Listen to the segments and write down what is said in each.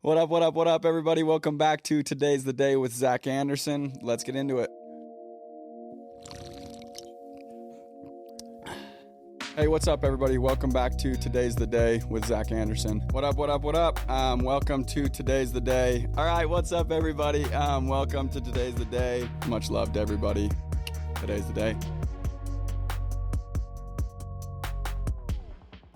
What up, what up, what up, everybody? Welcome back to Today's the Day with Zack Andersen. Let's get into it. Hey, what's up, everybody? Welcome back to Today's the Day with Zack Andersen. What up, what up, what up? Welcome to Today's the Day. All right, what's up, everybody? Welcome to Today's the Day. Much love to everybody. Today's the day.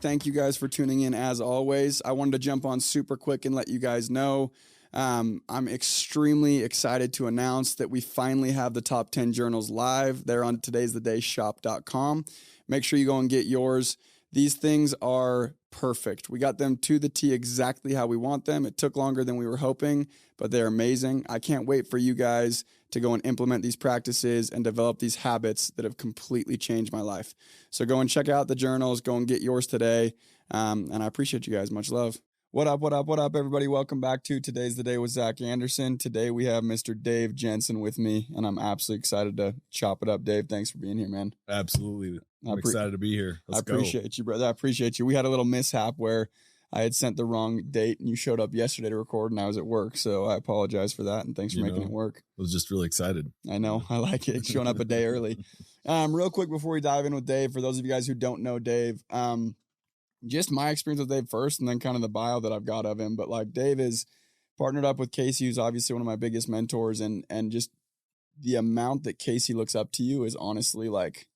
Thank you guys for tuning in as always. I wanted to jump on super quick and let you guys know I'm extremely excited to announce that we finally have the top 10 journals live. They're on today'sthedayshop.com. Make sure you go and get yours. These things are perfect. We got them to the T exactly how we want them. It took longer than we were hoping, but they're amazing. I can't wait for you guys to go and implement these practices and develop these habits that have completely changed my life. So go and check out the journals. Go and get yours today. And I appreciate you guys. Much love. What up, what up, what up, everybody? Welcome back to Today's the Day with Zack Andersen. Today we have Mr. Dave Jensen with me, and I'm absolutely excited to chop it up. Dave, thanks for being here, man. Absolutely. I'm excited to be here. Let's go. Appreciate you, brother. I appreciate you. We had a little mishap where I had sent the wrong date, and you showed up yesterday to record, and I was at work, so I apologize for that, and thanks for making it work. I was just really excited. I know. I like it. Showing up a day early. Real quick before we dive in with Dave, for those of you guys who don't know Dave, just my experience with Dave first, and then kind of the bio that I've got of him. But like, Dave is partnered up with Casey, who's obviously one of my biggest mentors, and just the amount that Casey looks up to you is honestly like,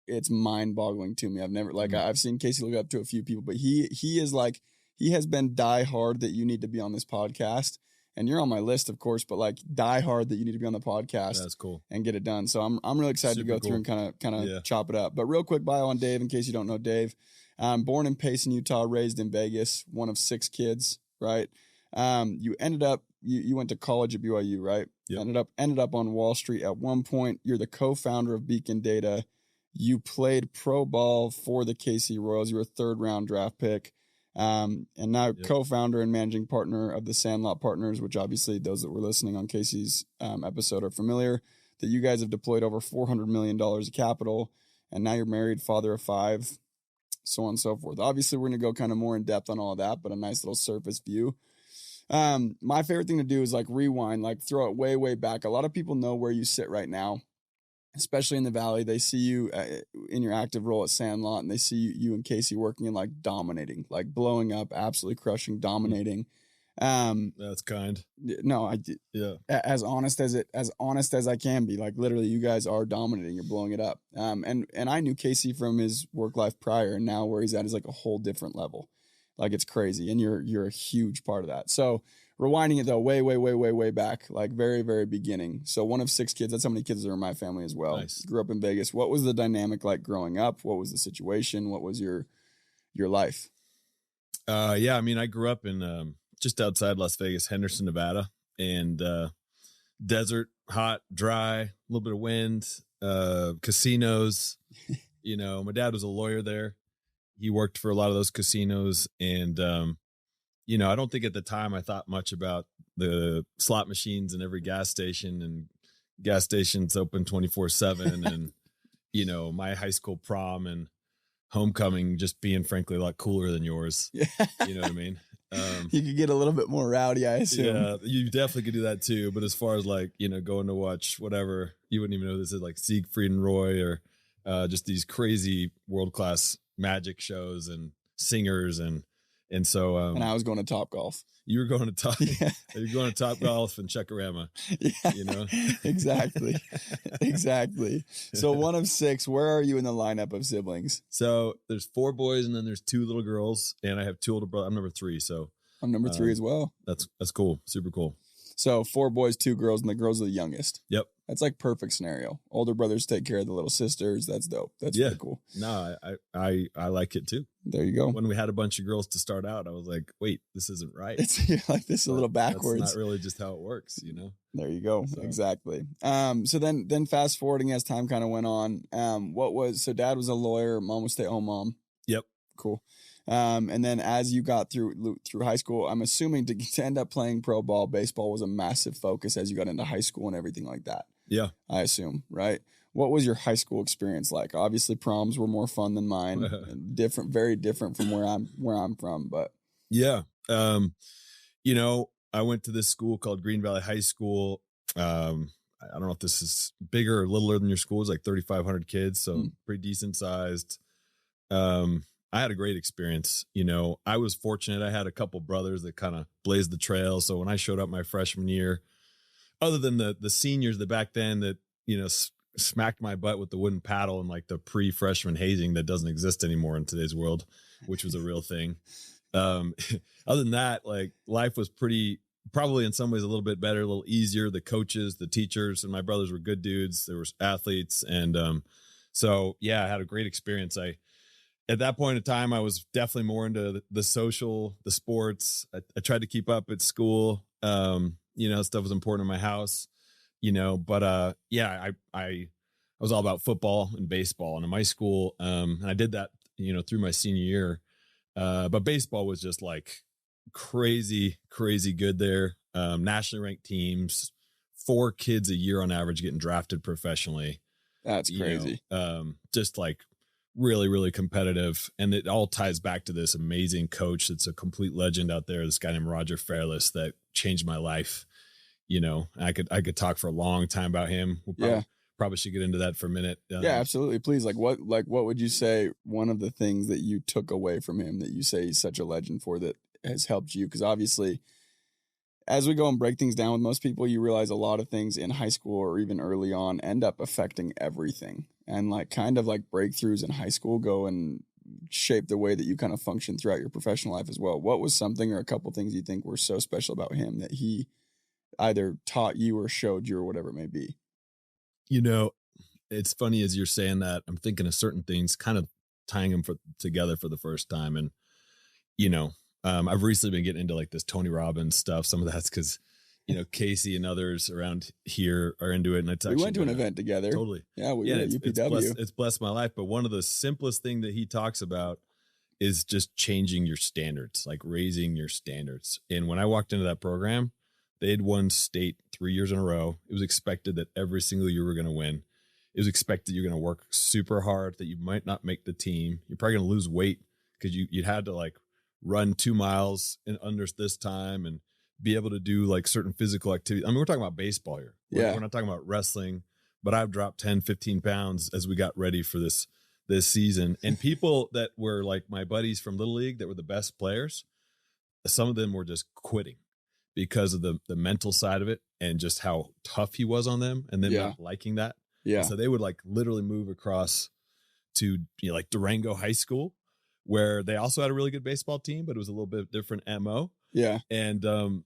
it's mind boggling to me. I've never I've seen Casey look up to a few people, but he is like, he has been die hard that you need to be on this podcast, and you're on my list, of course, but like die hard that you need to be on the podcast. That's cool. And get it done. So I'm really excited to go through and kind of chop it up. But real quick bio on Dave, in case you don't know Dave. Born in Payson, Utah, raised in Vegas, one of 6 kids, right? You ended up, you went to college at BYU, right? Yep. Ended up on Wall Street at one point. You're the co-founder of Beacon Data. You played pro ball for the KC Royals. You were a 3rd round draft pick. And now co-founder and managing partner of the Sandlot Partners, which obviously those that were listening on Casey's episode are familiar, that you guys have deployed over $400 million of capital. And now you're married, father of 5, so on and so forth. Obviously, we're going to go kind of more in depth on all of that, but a nice little surface view. My favorite thing to do is like rewind, like throw it way, way back. A lot of people know where you sit right now, especially in the Valley. They see you in your active role at Sandlot, and they see you and Casey working and like dominating, like blowing up, absolutely crushing, dominating. That's kind. No, I did. Yeah. As honest as I can be. Like literally, you guys are dominating. You're blowing it up. And I knew Casey from his work life prior, and now where he's at is like a whole different level. Like it's crazy, and you're a huge part of that. So rewinding it though, way, way, way, way, way back, like very, very beginning. So one of 6 kids. That's how many kids are in my family as well. Nice. Grew up in Vegas. What was the dynamic like growing up? What was the situation? What was your life? Yeah, I mean, I grew up in just outside Las Vegas, Henderson, Nevada, and desert, hot, dry, a little bit of wind, casinos. You know, my dad was a lawyer there. He worked for a lot of those casinos, and you know, I don't think at the time I thought much about the slot machines in every gas station, and gas stations open 24/7, and you know, my high school prom and homecoming just being frankly a lot cooler than yours. Yeah. You know what I mean? You could get a little bit more rowdy, I assume. Yeah, you definitely could do that too. But as far as like, you know, going to watch whatever, you wouldn't even know this is like Siegfried and Roy, or just these crazy world-class magic shows and singers. And so, and I was going to Top Golf. You were going to Top, Yeah. You're going to Top Golf and Checorama. Yeah, you know, exactly. Exactly. So one of 6, where are you in the lineup of siblings? So there's 4 boys, and then there's 2 little girls, and I have 2 older brothers. I'm number 3. So I'm number 3 as well. That's cool. Super cool. So 4 boys, 2 girls, and the girls are the youngest. Yep. That's like perfect scenario. Older brothers take care of the little sisters. That's dope. That's really cool. No, I like it too. There you go. When we had a bunch of girls to start out, I was like, wait, this isn't right. You're like, this is a little backwards. That's not really just how it works, you know? There you go. So. Exactly. So then fast forwarding as time kind of went on, so dad was a lawyer, mom was stay-at-home mom. Yep. Cool. And then as you got through high school, I'm assuming to end up playing pro ball, baseball was a massive focus as you got into high school and everything like that. Yeah. I assume, right? What was your high school experience like? Obviously proms were more fun than mine. Very different from where I'm from, but yeah. I went to this school called Green Valley High School. I don't know if this is bigger or littler than your school. It's like 3,500 kids, so pretty decent sized. I had a great experience. I was fortunate. I had a couple brothers that kind of blazed the trail. So when I showed up my freshman year, other than the seniors that back then that, smacked my butt with the wooden paddle and like the pre-freshman hazing that doesn't exist anymore in today's world, which was a real thing. Other than that, like life was probably in some ways a little bit better, a little easier. The coaches, the teachers, and my brothers were good dudes. There were athletes. And so, yeah, I had a great experience. At that point in time, I was definitely more into the social, the sports. I tried to keep up at school. Stuff was important in my house, but yeah, I was all about football and baseball. And in my school, and I did that, through my senior year. But baseball was just like crazy good there. Nationally ranked teams, 4 kids a year on average getting drafted professionally. That's crazy. Just like really competitive. And it all ties back to this amazing coach that's a complete legend out there, this guy named Roger Fairless, that changed my life. I could talk for a long time about him. Probably should get into that for a minute. Yeah, absolutely. Please. What would you say one of the things that you took away from him that you say he's such a legend for that has helped you? Because obviously, as we go and break things down with most people, you realize a lot of things in high school or even early on end up affecting everything. And like kind of like breakthroughs in high school go and shape the way that you kind of function throughout your professional life as well. What was something or a couple things you think were so special about him that he either taught you or showed you or whatever it may be? It's funny as you're saying that, I'm thinking of certain things, kind of tying them together for the first time. And, I've recently been getting into like this Tony Robbins stuff. Some of that's because, Casey and others around here are into it. And we went to an event together. Totally. Yeah. We were at UPW. It's blessed my life. But one of the simplest thing that he talks about is just changing your standards, like raising your standards. And when I walked into that program, they had won state 3 years in a row. It was expected that every single year we're going to win. It was expected you're going to work super hard, that you might not make the team. You're probably going to lose weight because you had to like run 2 miles in under this time and be able to do like certain physical activity. I mean, we're talking about baseball here. We're not talking about wrestling, but I've dropped 10, 15 pounds as we got ready for this season. And people that were like my buddies from Little League that were the best players, some of them were just quitting because of the mental side of it and just how tough he was on them and them not liking that. Yeah. So they would like literally move across to, like Durango High School, where they also had a really good baseball team, but it was a little bit different MO. Yeah. And, and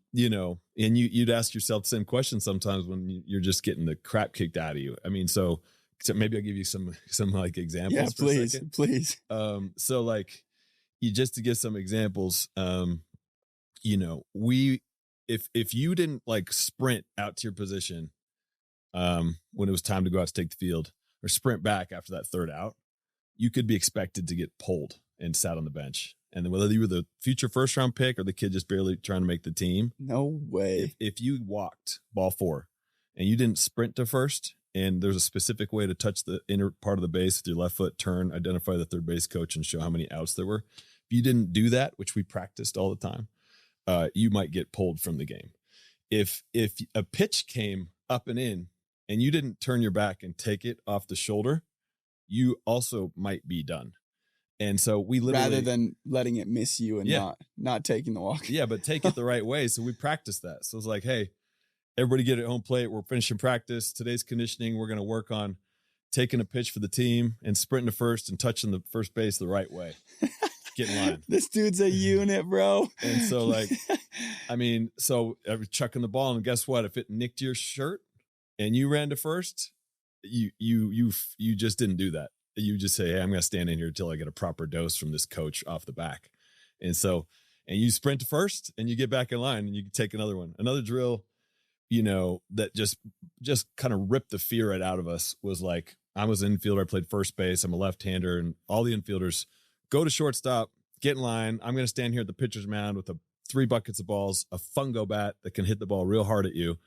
you'd ask yourself the same question sometimes when you're just getting the crap kicked out of you. I mean, so maybe I'll give you some like examples. Yeah, please. So like just to give some examples, if you didn't like sprint out to your position, when it was time to go out to take the field or sprint back after that third out, you could be expected to get pulled and sat on the bench. And then whether you were the future first round pick or the kid just barely trying to make the team. No way. If you walked ball 4 and you didn't sprint to first, and there's a specific way to touch the inner part of the base with your left foot, turn, identify the third base coach and show how many outs there were. If you didn't do that, which we practiced all the time, you might get pulled from the game. If a pitch came up and in and you didn't turn your back and take it off the shoulder, you also might be done. And so we literally, rather than letting it miss you and not taking the walk. Yeah, but take it the right way. So we practiced that. So it's like, hey, everybody get at home plate. We're finishing practice. Today's conditioning. We're going to work on taking a pitch for the team and sprinting to first and touching the first base the right way. Get in line. This dude's a unit, bro. And so like, I mean, so every chucking the ball, and guess what? If it nicked your shirt and you ran to first, you just didn't do that. You just say, hey, I'm going to stand in here until I get a proper dose from this coach off the back. And so, and you sprint to first and you get back in line and you can take another one. Another drill, that just kind of ripped the fear right out of us was like, I was an infielder. I played first base. I'm a left-hander, and all the infielders go to shortstop, get in line. I'm going to stand here at the pitcher's mound with 3 buckets of balls, a fungo bat that can hit the ball real hard at you.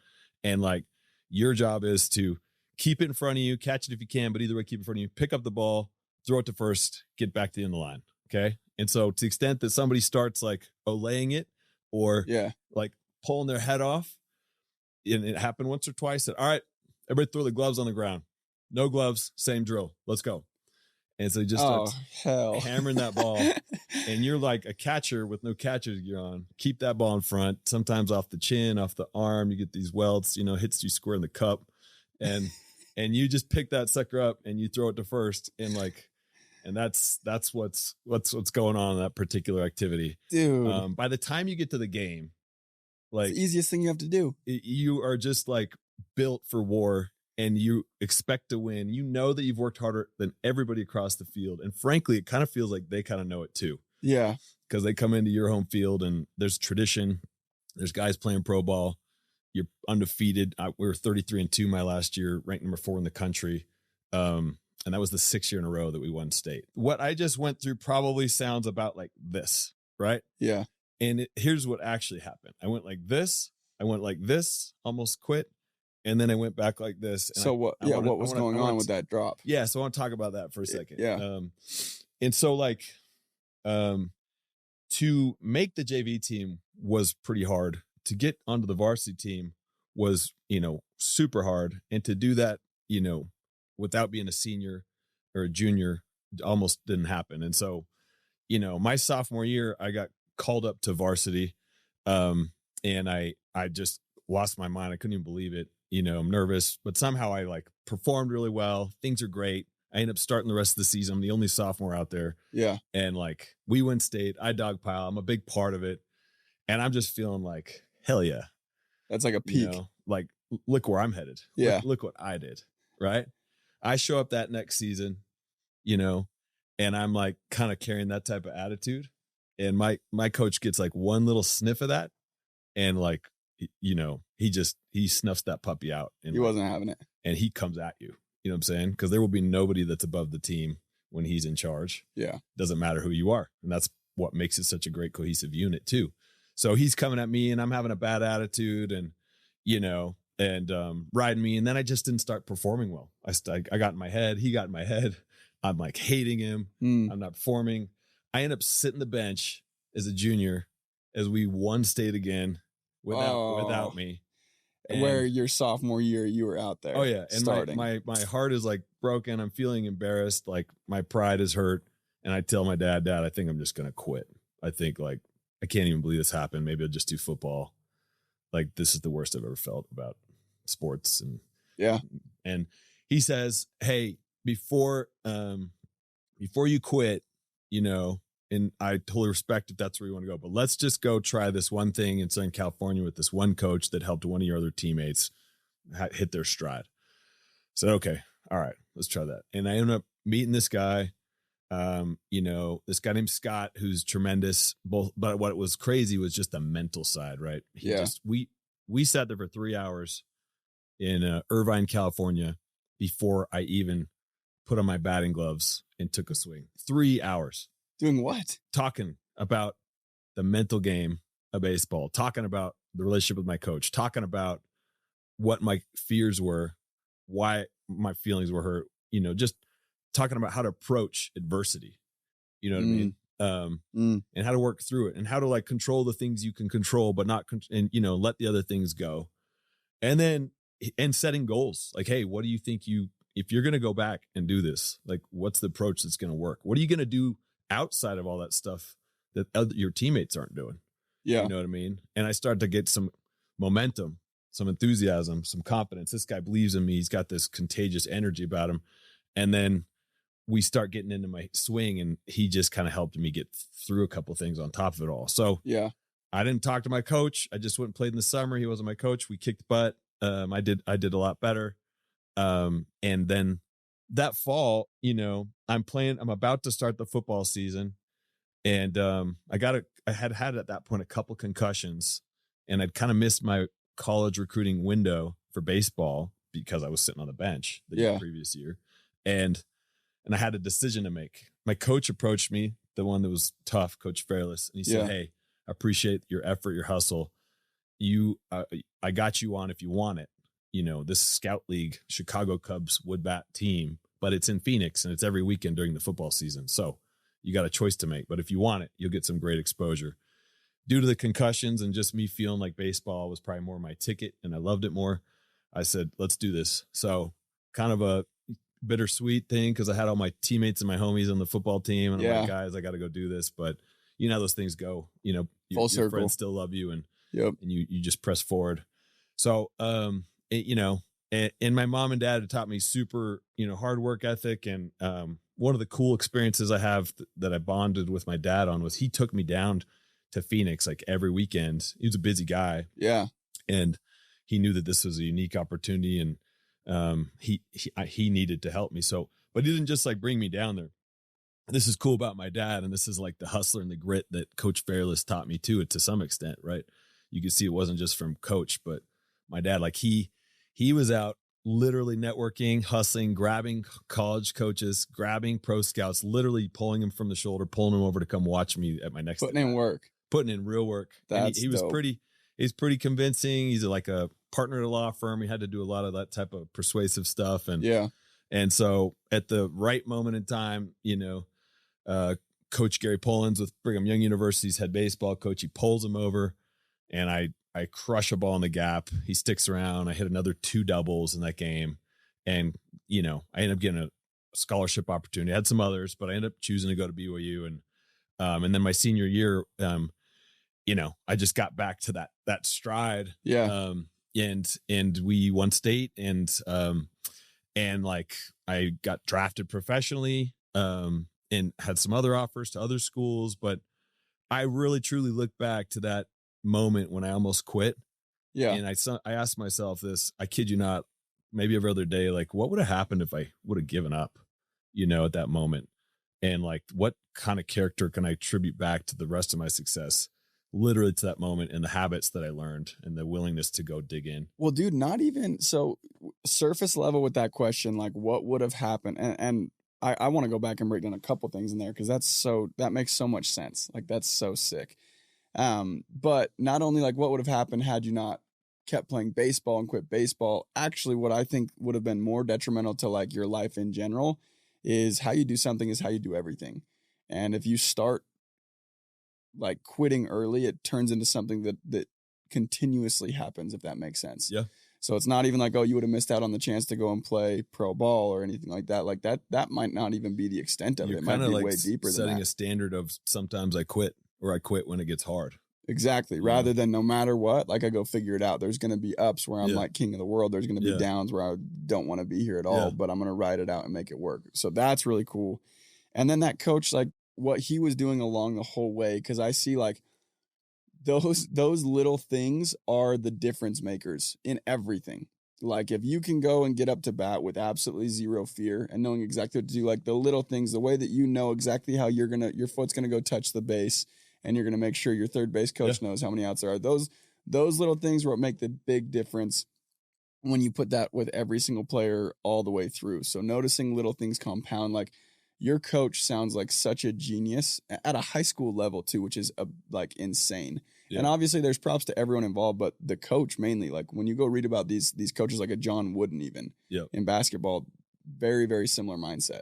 And like, your job is to keep it in front of you, catch it if you can, but either way, keep it in front of you, pick up the ball, throw it to first, get back to the end of the line. Okay. And so to the extent that somebody starts like olaying it or Yeah. like pulling their head off. And it happened once or twice. That, all right, everybody throw the gloves on the ground. No gloves, same drill. Let's go. And so he just starts hammering that ball. And you're like a catcher with no catcher's gear on. Keep that ball in front. Sometimes off the chin, off the arm. You get these welts, hits you square in the cup. And you just pick that sucker up and you throw it to first. And that's what's going on in that particular activity. Dude. By the time you get to the game, like, it's the easiest thing you have to do. You are just like built for war. And you expect to win. You know that you've worked harder than everybody across the field. And frankly, it kind of feels like they kind of know it too. Yeah. Because they come into your home field and there's tradition. There's guys playing pro ball. You're undefeated. We were 33-2 my last year, ranked number 4 in the country. And that was the 6th year in a row that we won state. What I just went through probably sounds about like this, right? Yeah. And here's what actually happened. I went like this. I went like this, almost quit. And then I went back like this. And so what was going on with that drop? Yeah. So I want to talk about that for a second. Yeah. And so like, to make the JV team was pretty hard. To get onto the varsity team was, super hard. And to do that, without being a senior or a junior almost didn't happen. And so, my sophomore year, I got called up to varsity. And I just lost my mind. I couldn't even believe it. I'm nervous, but somehow I like performed really well. Things are great. I end up starting the rest of the season. I'm the only sophomore out there. Yeah. And like we win state, I dogpile. I'm a big part of it. And I'm just feeling like, hell yeah. That's like a peak. Like look where I'm headed. Yeah. Look what I did. Right. I show up that next season, and I'm like kind of carrying that type of attitude. And my coach gets like one little sniff of that. And like, he snuffs that puppy out. And he wasn't having it. And he comes at you. You know what I'm saying? Because there will be nobody that's above the team when he's in charge. Yeah. Doesn't matter who you are. And that's what makes it such a great cohesive unit too. So he's coming at me and I'm having a bad attitude and, riding me. And then I just didn't start performing well. I got in my head. He got in my head. I'm like hating him. I'm not performing. I end up sitting the bench as a junior as we won state again without me. And where your sophomore year you were out there. Oh yeah. And starting. my heart is like broken. I'm feeling embarrassed. Like my pride is hurt. And I tell my dad, I think I'm just going to quit. I think like, I can't even believe this happened. Maybe I'll just do football. Like this is the worst I've ever felt about sports. And yeah. And he says, hey, before you quit, and I totally respect if that's where you want to go, but let's just go try this one thing in Southern California with this one coach that helped one of your other teammates hit their stride. So, okay, all right, let's try that. And I ended up meeting this guy, this guy named Scott, who's tremendous. But what was crazy was just the mental side, right? We sat there for 3 hours in Irvine, California, before I even put on my batting gloves and took a swing. 3 hours. Doing what? Talking about the mental game of baseball, talking about the relationship with my coach, talking about what my fears were, why my feelings were hurt, just talking about how to approach adversity, you know what I mean? And how to work through it and how to like control the things you can control, but not, let the other things go. And setting goals like, hey, what do you think if you're going to go back and do this, like what's the approach that's going to work? What are you going to do outside of all that stuff that your teammates aren't doing? Yeah. You know what I mean? And I start to get some momentum, some enthusiasm, some confidence. This guy believes in me. He's got this contagious energy about him. And then we start getting into my swing and he just kind of helped me get through a couple of things on top of it all. So yeah, I didn't talk to my coach. I just went and played in the summer. He wasn't my coach. We kicked butt. I did a lot better. And then that fall, I'm about to start the football season and I had at that point a couple concussions and I'd kind of missed my college recruiting window for baseball because I was sitting on the bench the previous year. And I had a decision to make. My coach approached me, the one that was tough, Coach Fairless, and he said, hey, I appreciate your effort, your hustle. I got you on if you want it. This Scout League, Chicago Cubs wood bat team, but it's in Phoenix and it's every weekend during the football season. So you got a choice to make, but if you want it, you'll get some great exposure. due to the concussions and just me feeling like baseball was probably more my ticket and I loved it more, I said, let's do this. So kind of a bittersweet thing because I had all my teammates and my homies on the football team. And I'm like, guys, I got to go do this. But you know how those things go, you know, your friends still love you and you just press forward. So, you know, and my mom and dad had taught me super, you know, hard work ethic. And one of the cool experiences I have that I bonded with my dad on was he took me down to Phoenix like every weekend. He was a busy guy. Yeah. And he knew that this was a unique opportunity and he needed to help me. So, but he didn't just like bring me down there. This is cool about my dad. And this is like the hustler and the grit that Coach Fairless taught me to some extent, right? You could see it wasn't just from coach, but my dad, like he was out literally networking, hustling, grabbing college coaches, grabbing pro scouts, literally pulling him from the shoulder, pulling him over to come watch me at my next putting in real work. And he was he's pretty convincing. He's like a partner at a law firm. He had to do a lot of that type of persuasive stuff. And so at the right moment in time, you know, Coach Gary Pollins with Brigham Young University's head baseball coach, he pulls him over and I crush a ball in the gap. He sticks around. I hit another 2 doubles in that game. And, you know, I ended up getting a scholarship opportunity. I had some others, but I ended up choosing to go to BYU. And then my senior year, you know, I just got back to that stride. Yeah. And we won state and like I got drafted professionally, and had some other offers to other schools, but I really truly look back to that moment when I almost quit. Yeah. And I asked myself this, I kid you not, maybe every other day, like what would have happened if I would have given up, you know, at that moment? And like, what kind of character can I attribute back to the rest of my success? Literally to that moment and the habits that I learned and the willingness to go dig in. Well, dude, not even so surface level with that question, like what would have happened? And I want to go back and break down a couple things in there because that makes so much sense. Like that's so sick. But not only like what would have happened had you not kept playing baseball and quit baseball, actually what I think would have been more detrimental to like your life in general is how you do something is how you do everything. And if you start like quitting early, it turns into something that continuously happens, if that makes sense. Yeah. So it's not even like, oh, you would have missed out on the chance to go and play pro ball or anything like that. Like that might not even be the extent of it. It might be like way deeper than that. Setting a standard of sometimes I quit or I quit when it gets hard. Exactly. Yeah. Rather than no matter what, like I go figure it out. There's going to be ups where I'm like king of the world. There's going to be downs where I don't want to be here at all, but I'm going to ride it out and make it work. So that's really cool. And then that coach, like what he was doing along the whole way, because I see like those little things are the difference makers in everything. Like if you can go and get up to bat with absolutely zero fear and knowing exactly what to do, like the little things, the way that you know exactly how your foot's going to go touch the base and you're going to make sure your third base coach knows how many outs there are. Those little things are what make the big difference when you put that with every single player all the way through. So noticing little things compound, like your coach sounds like such a genius at a high school level too, which is like insane. Yeah. And obviously there's props to everyone involved, but the coach mainly, like when you go read about these coaches, like a John Wooden even in basketball, very, very similar mindset.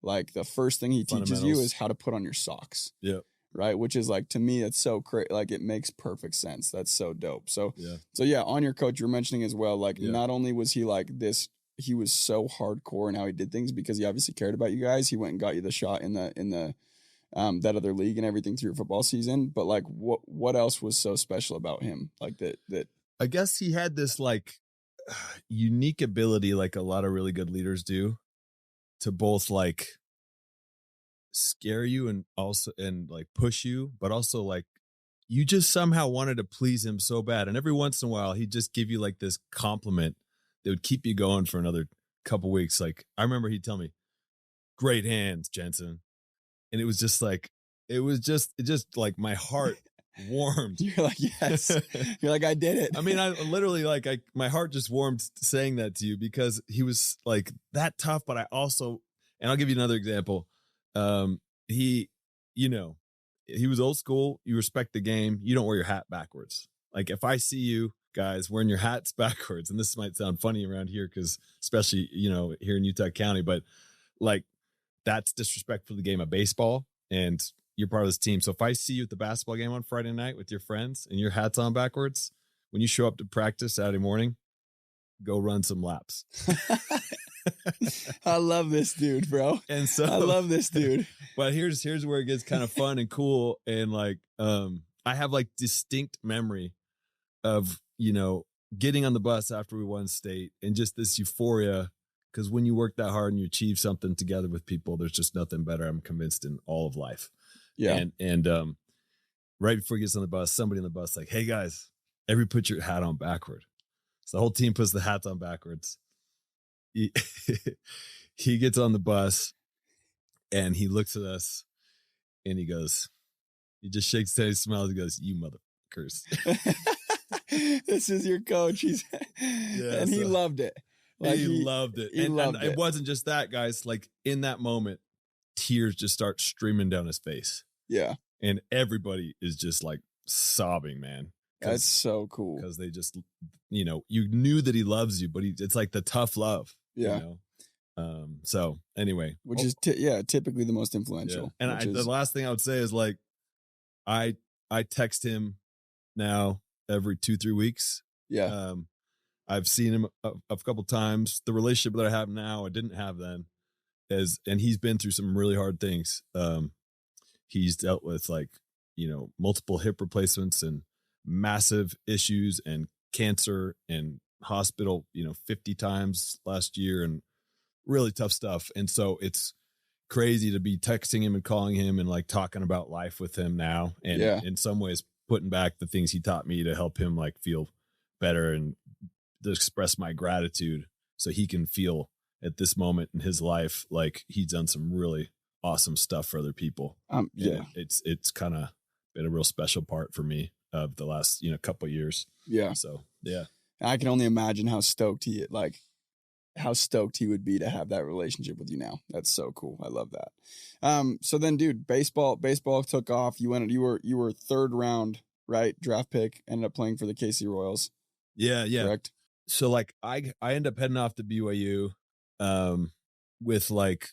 Like the first thing he teaches you is how to put on your socks. Yeah. Right. Which is like, to me, it's so crazy. Like it makes perfect sense. That's so dope. So on your coach, you're mentioning as well, like not only was he like this, he was so hardcore in how he did things because he obviously cared about you guys. He went and got you the shot in the that other league and everything through your football season. But like, what else was so special about him? Like that I guess he had this like unique ability, like a lot of really good leaders do, to both like scare you and like push you, but also like you just somehow wanted to please him so bad. And every once in a while, he'd just give you like this compliment that would keep you going for another couple weeks. Like I remember he'd tell me, "Great hands, Jensen." And it was just like, it just like my heart warmed. You're like, yes. You're like, I did it. I mean, I literally like, my heart just warmed saying that to you because he was like that tough, but I also, and I'll give you another example. He was old school. You respect the game. You don't wear your hat backwards. Like if I see you guys wearing your hats backwards, and this might sound funny around here, cause especially, here in Utah County, but like, that's disrespectful to the game of baseball. And you're part of this team. So if I see you at the basketball game on Friday night with your friends and your hat's on backwards, when you show up to practice Saturday morning, go run some laps. I love this dude, bro. And so I love this dude. But here's where it gets kind of fun and cool. And like, I have like distinct memory of, getting on the bus after we won state and just this euphoria. Because when you work that hard and you achieve something together with people, there's just nothing better, I'm convinced, in all of life. Yeah. And right before he gets on the bus, somebody on the bus like, hey guys, everybody put your hat on backward. So the whole team puts the hats on backwards. He gets on the bus and he looks at us and he just shakes his head, he smiles, he goes, you motherfuckers. This is your coach. He loved it. Like he loved it. And it wasn't just that, guys. Like in that moment, tears just start streaming down his face. Yeah. And everybody is just like sobbing, man. That's so cool. Because they just, you knew that he loves you, but it's like the tough love. Yeah. So anyway. Which is, typically the most influential. Yeah. And the last thing I would say is like, I text him now every 2-3 weeks. Yeah. I've seen him a couple times. The relationship that I have now, I didn't have then, and he's been through some really hard things. He's dealt with multiple hip replacements and massive issues and cancer and hospital, 50 times last year and really tough stuff. And so it's crazy to be texting him and calling him and like talking about life with him now. And in some ways putting back the things he taught me to help him like feel better and to express my gratitude so he can feel at this moment in his life like he's done some really awesome stuff for other people. Yeah. It's kind of been a real special part for me of the last, couple of years. Yeah. So, yeah. I can only imagine how stoked he would be to have that relationship with you now. That's so cool. I love that. So then, dude, baseball took off. You were third round, right? Draft pick, ended up playing for the KC Royals. Yeah. Correct. So like I end up heading off to BYU with like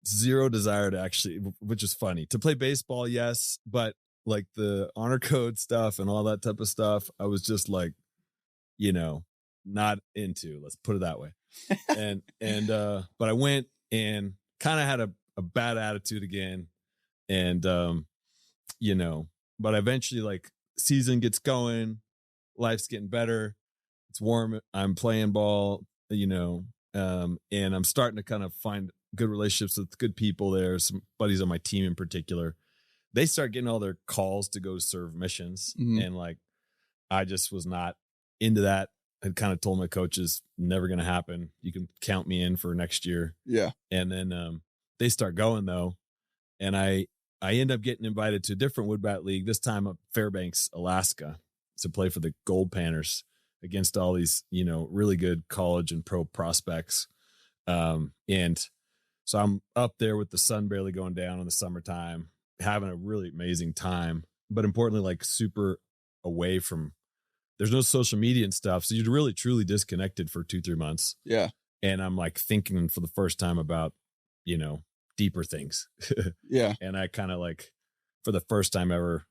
zero desire to actually, which is funny, to play baseball, yes, but like the honor code stuff and all that type of stuff, I was just like, not into, let's put it that way. But I went and kind of had a bad attitude again. And, but eventually like season gets going, life's getting better. It's warm. I'm playing ball, and I'm starting to kind of find good relationships with good people there. Some buddies on my team in particular, they start getting all their calls to go serve missions. Mm-hmm. And like, I just was not into that. I kind of told my coaches, never going to happen. You can count me in for next year. Yeah. And then they start going though. And I end up getting invited to a different wood bat league, this time up Fairbanks, Alaska, to play for the Gold Panthers against all these, really good college and pro prospects. And so I'm up there with the sun barely going down in the summertime, having a really amazing time, but importantly, like super away from, there's no social media and stuff. So you're really truly disconnected for 2-3 months. Yeah. And I'm like thinking for the first time about, deeper things. Yeah. And I kind of like, for the first time ever,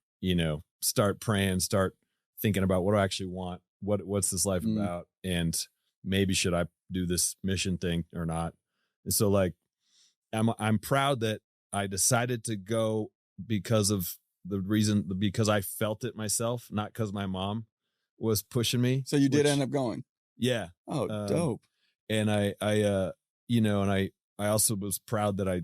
start praying, start thinking about what do I actually want? What's this life about? And maybe should I do this mission thing or not? And so like, I'm proud that I decided to go because I felt it myself, not because my mom was pushing me. So you did end up going. Yeah. Oh, dope. And I also was proud that I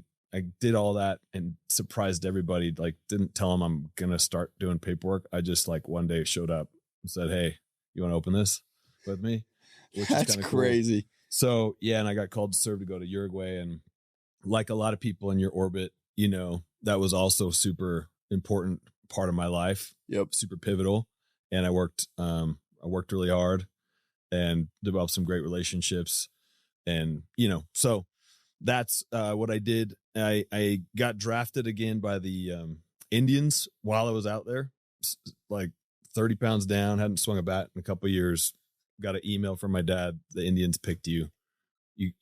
did all that and surprised everybody. Like didn't tell them I'm going to start doing paperwork. I just like one day showed up and said, hey, you want to open this with me? Which That's crazy. Cool. So yeah. And I got called to serve to go to Uruguay, and like a lot of people in your orbit, that was also super important part of my life. Yep. Super pivotal. And I worked really hard and developed some great relationships. And, so that's what I did. I got drafted again by the Indians while I was out there, like 30 pounds down, hadn't swung a bat in a couple of years. Got an email from my dad. The Indians picked you.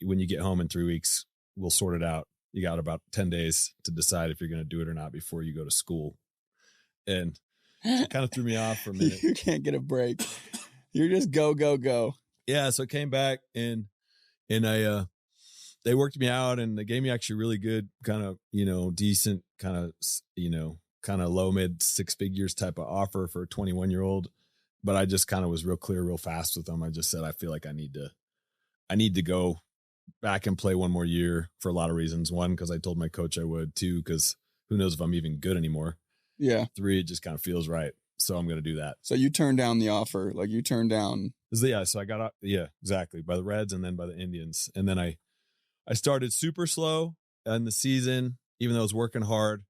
When you get home in 3 weeks, we'll sort it out. you got about 10 days to decide if you're going to do it or not before you go to school. And it kind of threw me off for a minute. You can't get a break. You're just go, go, go. Yeah. So I came back and I, they worked me out and they gave me actually really good kind of, decent kind of, kind of low mid 6 figures type of offer for a 21-year-old. But I just kind of was real clear, real fast with them. I just said, I feel like I need to go back and play one more year for a lot of reasons. One, because I told my coach I would. Two, because who knows if I'm even good anymore. Yeah. Three, it just kind of feels right. So I'm going to do that. So you turned down the offer. Like you turned down. Yeah. So I got out. Yeah, exactly. By the Reds and then by the Indians. And then I started super slow in the season, even though I was working hard.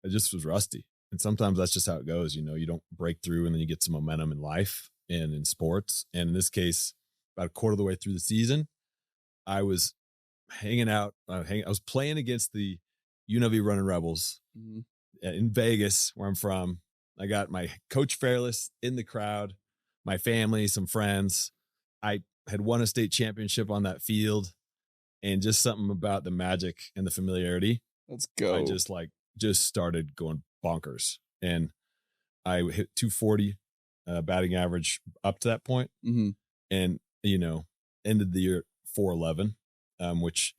I just was rusty. And sometimes that's just how it goes. You don't break through and then you get some momentum in life and in sports. And in this case, about a quarter of the way through the season, I was hanging out. I was playing against the UNLV Running Rebels in Vegas, where I'm from. I got my coach Fairless in the crowd, my family, some friends. I had won a state championship on that field, and just something about the magic and the familiarity. Let's go. I just started going bonkers, and I hit 240 batting average up to that point, and ended the year at 411, which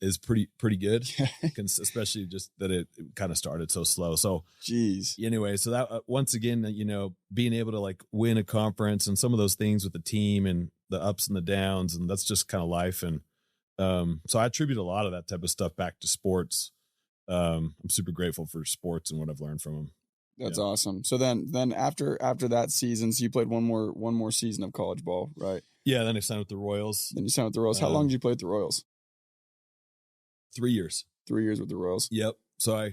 is pretty good, especially just that it kind of started so slow. So, geez. Anyway, so that once again, being able to like win a conference and some of those things with the team and the ups and the downs, and that's just kind of life. And so I attribute a lot of that type of stuff back to sports. I'm super grateful for sports and what I've learned from them. That's awesome. So then after that season, so you played one more season of college ball, right? Yeah. Then I signed with the Royals. How long did you play with the Royals? 3 years. 3 years with the Royals. Yep. So I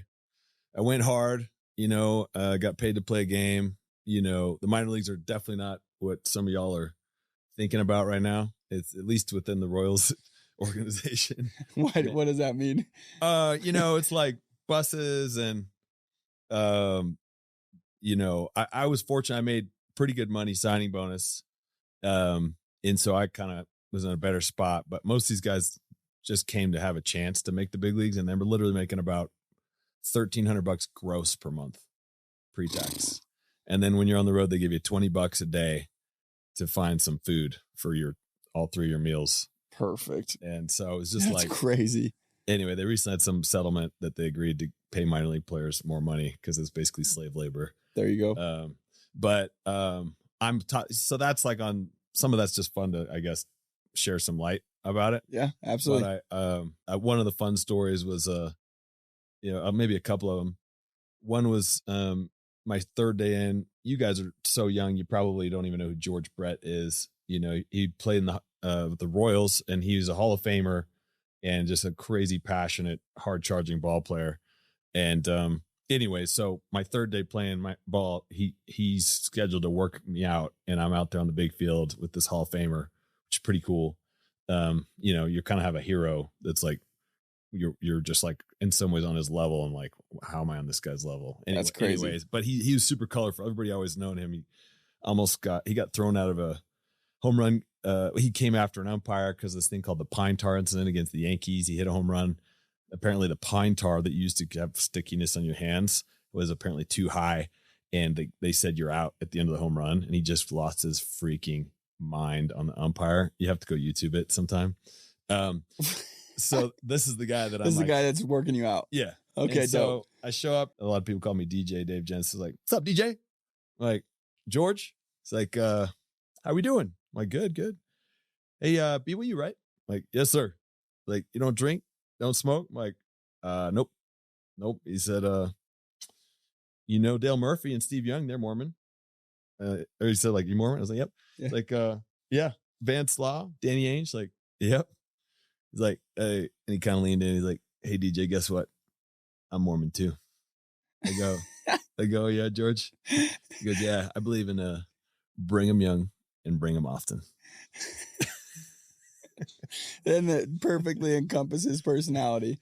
went hard, got paid to play a game. The minor leagues are definitely not what some of y'all are thinking about right now. It's at least within the Royals organization. What does that mean? It's like buses and, I was fortunate. I made pretty good money signing bonus. And so I kind of was in a better spot, but most of these guys just came to have a chance to make the big leagues. And they were literally making about $1,300 gross per month pre-tax. And then when you're on the road, they give you $20 a day to find some food for all 3 of your meals. Perfect. And so it was just That's crazy. Anyway, they recently had some settlement that they agreed to pay minor league players more money because it's basically slave labor. There you go. So that's like on some of that's just fun to, I guess, share some light about it. Yeah, absolutely. But one of the fun stories was, maybe a couple of them. One was my third day in. You guys are so young, you probably don't even know who George Brett is. He played in the Royals, and he was a Hall of Famer and just a crazy, passionate, hard charging ball player. And anyway, so my third day playing my ball, he's scheduled to work me out, and I'm out there on the big field with this Hall of Famer, which is pretty cool. You kind of have a hero that's like, you're just like in some ways on his level, and like, how am I on this guy's level? Anyway, that's crazy. Anyways, but he was super colorful. Everybody always known him. He got thrown out of a home run. He came after an umpire because this thing called the pine tar incident against the Yankees. He hit a home run. Apparently the pine tar that you used to have stickiness on your hands was apparently too high. And they said, you're out at the end of the home run. And he just lost his freaking mind on the umpire. You have to go YouTube it sometime. So this is the guy that the guy that's working you out. Yeah. Okay. And so I show up. A lot of people call me DJ. Dave Jensen is like, what's up, DJ? I'm like, George. It's like, how we doing? I'm like, good. Hey, BYU, right? I'm like, yes, sir. Like, you don't drink, don't smoke? I'm like, nope. He said, Dale Murphy and Steve Young, they're Mormon. Or he said, like, you Mormon? I was like, yep. Yeah. Like, yeah. Vance Law, Danny Ainge, like, yep. He's like, hey, and he kind of leaned in. He's like, hey, DJ, guess what? I'm Mormon too. I go, yeah, George. He goes, yeah, I believe in bring them young and bring them often. And that perfectly encompasses personality.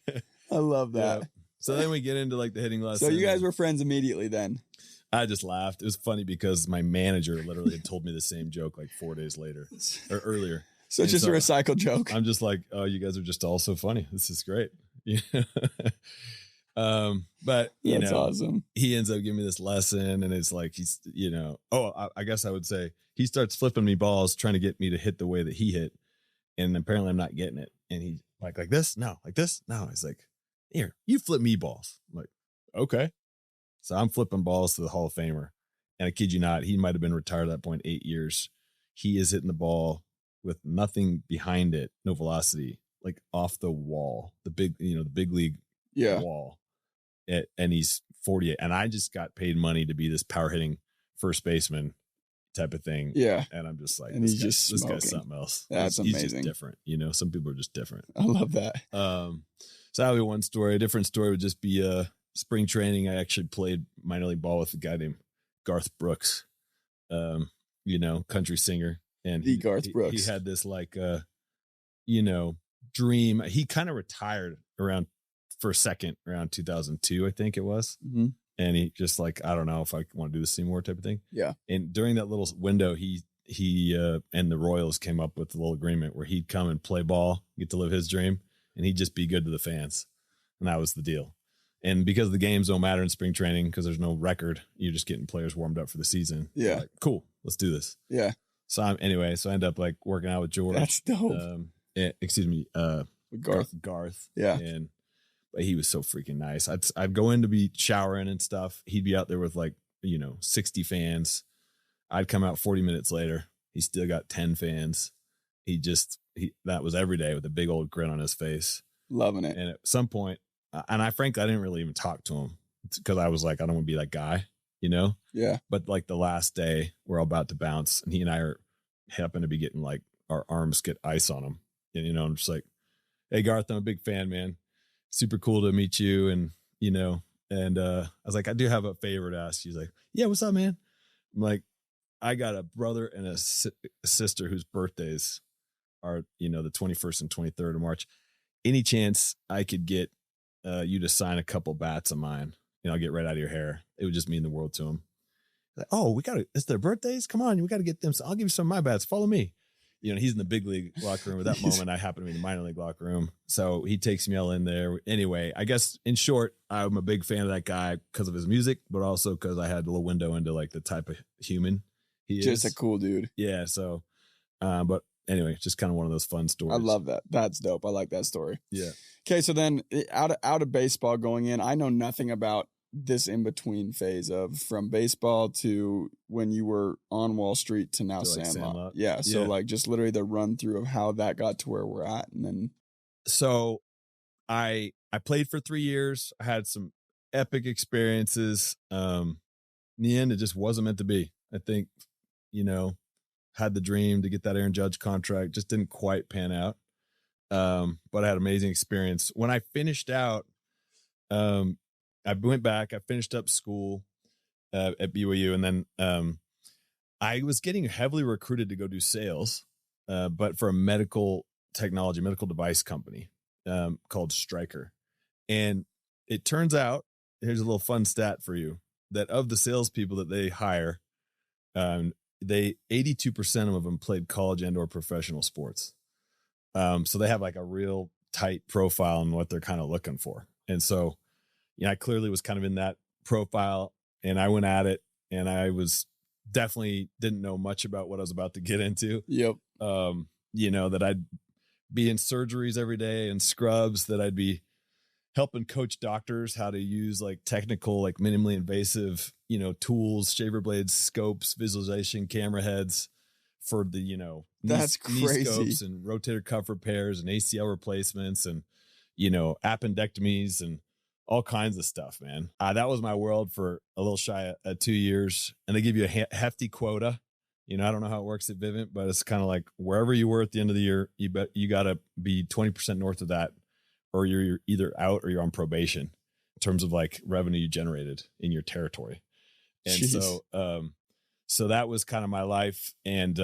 I love that. Yeah. So then we get into like the hitting lesson. So you guys were friends immediately then? I just laughed. It was funny because my manager literally had told me the same joke like 4 days later or earlier. So it's just a recycled joke. I'm just like, oh, you guys are just all so funny. This is great. But you That's know, awesome. he ends up giving me this lesson, and it's like he's, you know, I guess I would say he starts flipping me balls, trying to get me to hit the way that he hit, and apparently I'm not getting it. And he like this, no, like this, no. He's like, here, you flip me balls. I'm like, okay. So I'm flipping balls to the Hall of Famer, and I kid you not, he might have been retired at that point 8 years. He is hitting the ball with nothing behind it, no velocity, like off the wall, the big league wall. And he's 48. And I just got paid money to be this power hitting first baseman type of thing. Yeah. And I'm just like, and this smoking. guy's something else. That's he's amazing. Just different. You know, some people are just different. I love that. So that would be one story. A different story would just be spring training. I actually played minor league ball with a guy named Garth Brooks, you know, country singer. And Garth Brooks. He had this like, you know, dream. He kind of retired around 2002, I think it was. Mm-hmm. And he just like, I don't know if I want to do this anymore type of thing. Yeah. And during that little window, he and the Royals came up with a little agreement where he'd come and play ball, get to live his dream, and he'd just be good to the fans. And that was the deal. And because the games don't matter in spring training, because there's no record, you're just getting players warmed up for the season. Yeah. Like, cool. Let's do this. Yeah. So I end up like working out with George. That's dope. With Garth. Yeah. But he was so freaking nice. I'd go in to be showering and stuff. He'd be out there with like, you know, 60 fans. I'd come out 40 minutes later. He still got 10 fans. That was every day with a big old grin on his face. Loving it. And at some point, frankly, I didn't really even talk to him because I was like, I don't want to be that guy, you know? Yeah. But like the last day, we're all about to bounce, and he and I happen to be getting like our arms get ice on them. And, you know, I'm just like, hey, Garth, I'm a big fan, man. Super cool to meet you. And, you know, and I was like, I do have a favor to ask. He's like, yeah, what's up, man? I'm like, I got a brother and a sister whose birthdays are, you know, the 21st and 23rd of March. Any chance I could get you to sign a couple bats of mine? You know, I'll get right out of your hair. It would just mean the world to him. Like, oh, it's their birthdays? Come on, we got to get them. So I'll give you some of my bats. Follow me. You know, he's in the big league locker room. At that moment, I happen to be in the minor league locker room. So he takes me all in there. Anyway, I guess in short, I'm a big fan of that guy because of his music, but also because I had a little window into like the type of human he is. Just a cool dude. Yeah. So, but anyway, just kind of one of those fun stories. I love that. That's dope. I like that story. Yeah. Okay. So then out of baseball going in, I know nothing about this in-between phase of from baseball to when you were on Wall Street to now Sandlot. Yeah. So like just literally the run through of how that got to where we're at. And then. So I played for 3 years. I had some epic experiences. In the end, it just wasn't meant to be. I think, you know, had the dream to get that Aaron Judge contract, just didn't quite pan out. But I had an amazing experience. When I finished out, I went back, I finished up school at BYU, and then I was getting heavily recruited to go do sales, but for a medical device company called Stryker. And it turns out, here's a little fun stat for you, that of the salespeople that they hire, 82% of them played college and or professional sports. So they have like a real tight profile on what they're kind of looking for. And so, I clearly was kind of in that profile, and I went at it, and I was definitely didn't know much about what I was about to get into. Yep. You know, that I'd be in surgeries every day and scrubs, that I'd be helping coach doctors how to use like technical, like minimally invasive, you know, tools, shaver blades, scopes, visualization, camera heads for the, you know, that's crazy. Knee scopes and rotator cuff repairs and ACL replacements and, you know, appendectomies and all kinds of stuff, man. That was my world for a little shy of 2 years. And they give you a hefty quota. You know, I don't know how it works at Vivint, but it's kind of like wherever you were at the end of the year, you got to be 20% north of that, or you're either out or you're on probation in terms of like revenue you generated in your territory. And Jeez. so that was kind of my life. And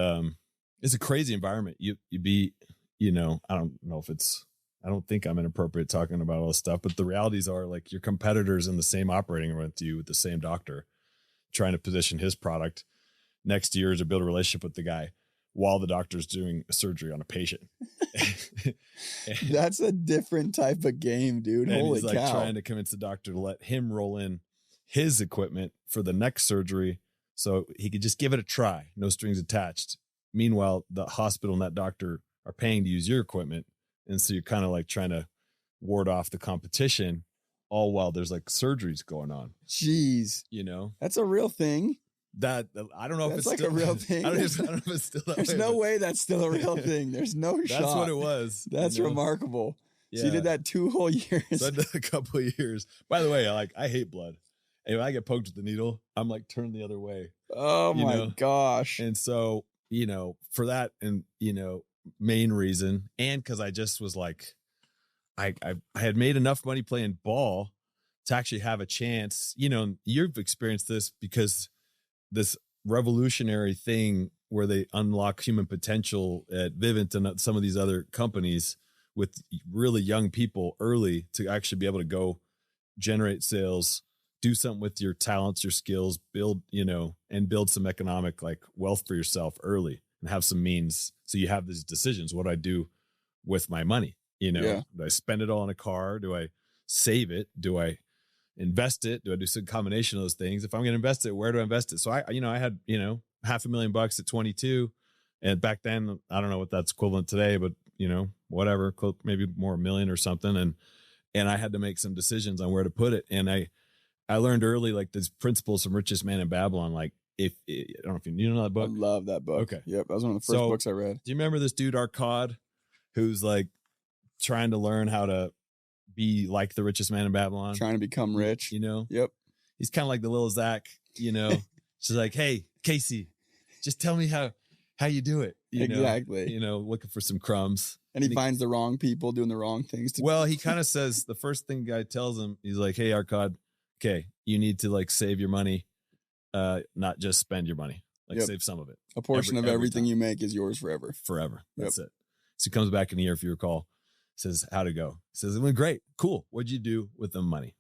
it's a crazy environment. You be, you know, I don't think I'm inappropriate talking about all this stuff, but the realities are like your competitors in the same operating room with you with the same doctor trying to position his product next year to build a relationship with the guy while the doctor's doing a surgery on a patient. That's a different type of game, dude. And Holy he's like cow. trying to convince the doctor to let him roll in his equipment for the next surgery so he could just give it a try, no strings attached. Meanwhile, the hospital and that doctor are paying to use your equipment. And so you're kind of like trying to ward off the competition, all while there's like surgeries going on. Jeez. You know? That's a real thing. That I don't know if That's it's like still, a real thing. I don't know if it's still that There's way, no but way that's still a real thing. There's no shot. That's what it was. That's you know? remarkable. Yeah. So you did that 2 whole years. So I did a couple of years. By the way, I hate blood. And when I get poked with the needle, I'm like turned the other way. Oh my gosh. And so, you know, for that and, you know, main reason, and because I just was like, I had made enough money playing ball to actually have a chance. You know, you've experienced this because this revolutionary thing where they unlock human potential at Vivint and some of these other companies with really young people early to actually be able to go generate sales, do something with your talents, your skills, build, you know, and build some economic like wealth for yourself early and have some means. So you have these decisions. What do I do with my money? You know, do I spend it all on a car? Do I save it? Do I invest it? Do I do some combination of those things? If I'm going to invest it, where do I invest it? So I had, you know, $500,000 at 22. And back then, I don't know what that's equivalent today, but you know, whatever, maybe more, $1 million or something. And I had to make some decisions on where to put it. And I learned early, like these principles from Richest Man in Babylon. Like I don't know if you know that book. I love that book. Okay. Yep. That was one of the first books I read. Do you remember this dude, Arcad, who's like trying to learn how to be like the richest man in Babylon? Trying to become rich. You know? Yep. He's kind of like the little Zack, you know? She's like, hey, Casey, just tell me how you do it. Exactly. You know, looking for some crumbs. And he finds the wrong people doing the wrong things. Well, he kind of says the first thing the guy tells him, he's like, hey, Arcad, okay, you need to like save your money, not just spend your money. Like save some of it. A portion of everything you make is yours forever. Forever. That's it. So he comes back in a year, if you recall, says, how'd it go? He says, it went great. Cool. What'd you do with the money?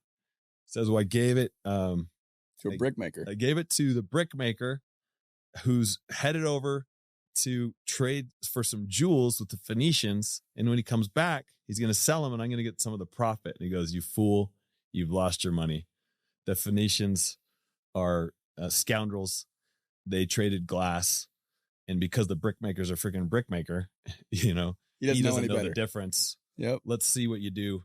He says, well, I gave it to a brick maker. I gave it to the brick maker who's headed over to trade for some jewels with the Phoenicians. And when he comes back, he's going to sell them and I'm going to get some of the profit. And he goes, you fool, you've lost your money. The Phoenicians are scoundrels. They traded glass. And because the brick makers are freaking brick maker, you know, he doesn't know the difference. Yep. Let's see what you do.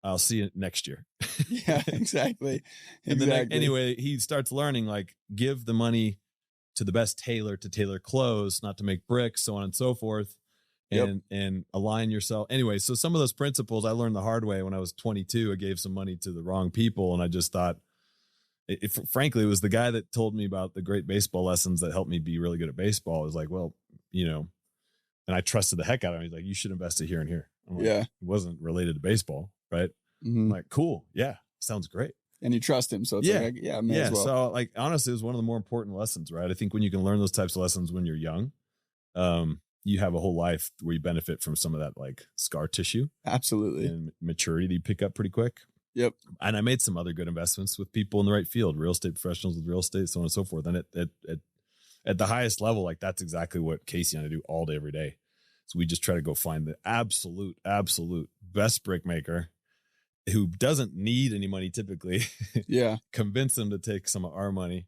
I'll see you next year. Yeah, exactly. And then anyway, he starts learning, like, give the money to the best tailor to tailor clothes, not to make bricks, so on and so forth, and align yourself. Anyway, so some of those principles I learned the hard way when I was 22. I gave some money to the wrong people, and I just thought, frankly, it was the guy that told me about the great baseball lessons that helped me be really good at baseball. It was like, well, you know, and I trusted the heck out of him. He's like, you should invest it here and here. I'm like, it wasn't related to baseball, right? I'm like, cool. Yeah. Sounds great. And you trust him. So it's like, may as well. So like, honestly, it was one of the more important lessons, right? I think when you can learn those types of lessons when you're young, you have a whole life where you benefit from some of that like scar tissue. Absolutely. And maturity that you pick up pretty quick. Yep. And I made some other good investments with people in the right field, real estate professionals with real estate, so on and so forth. And at the highest level, like that's exactly what Casey and I do all day, every day. So we just try to go find the absolute best brick maker who doesn't need any money typically. Convince them to take some of our money,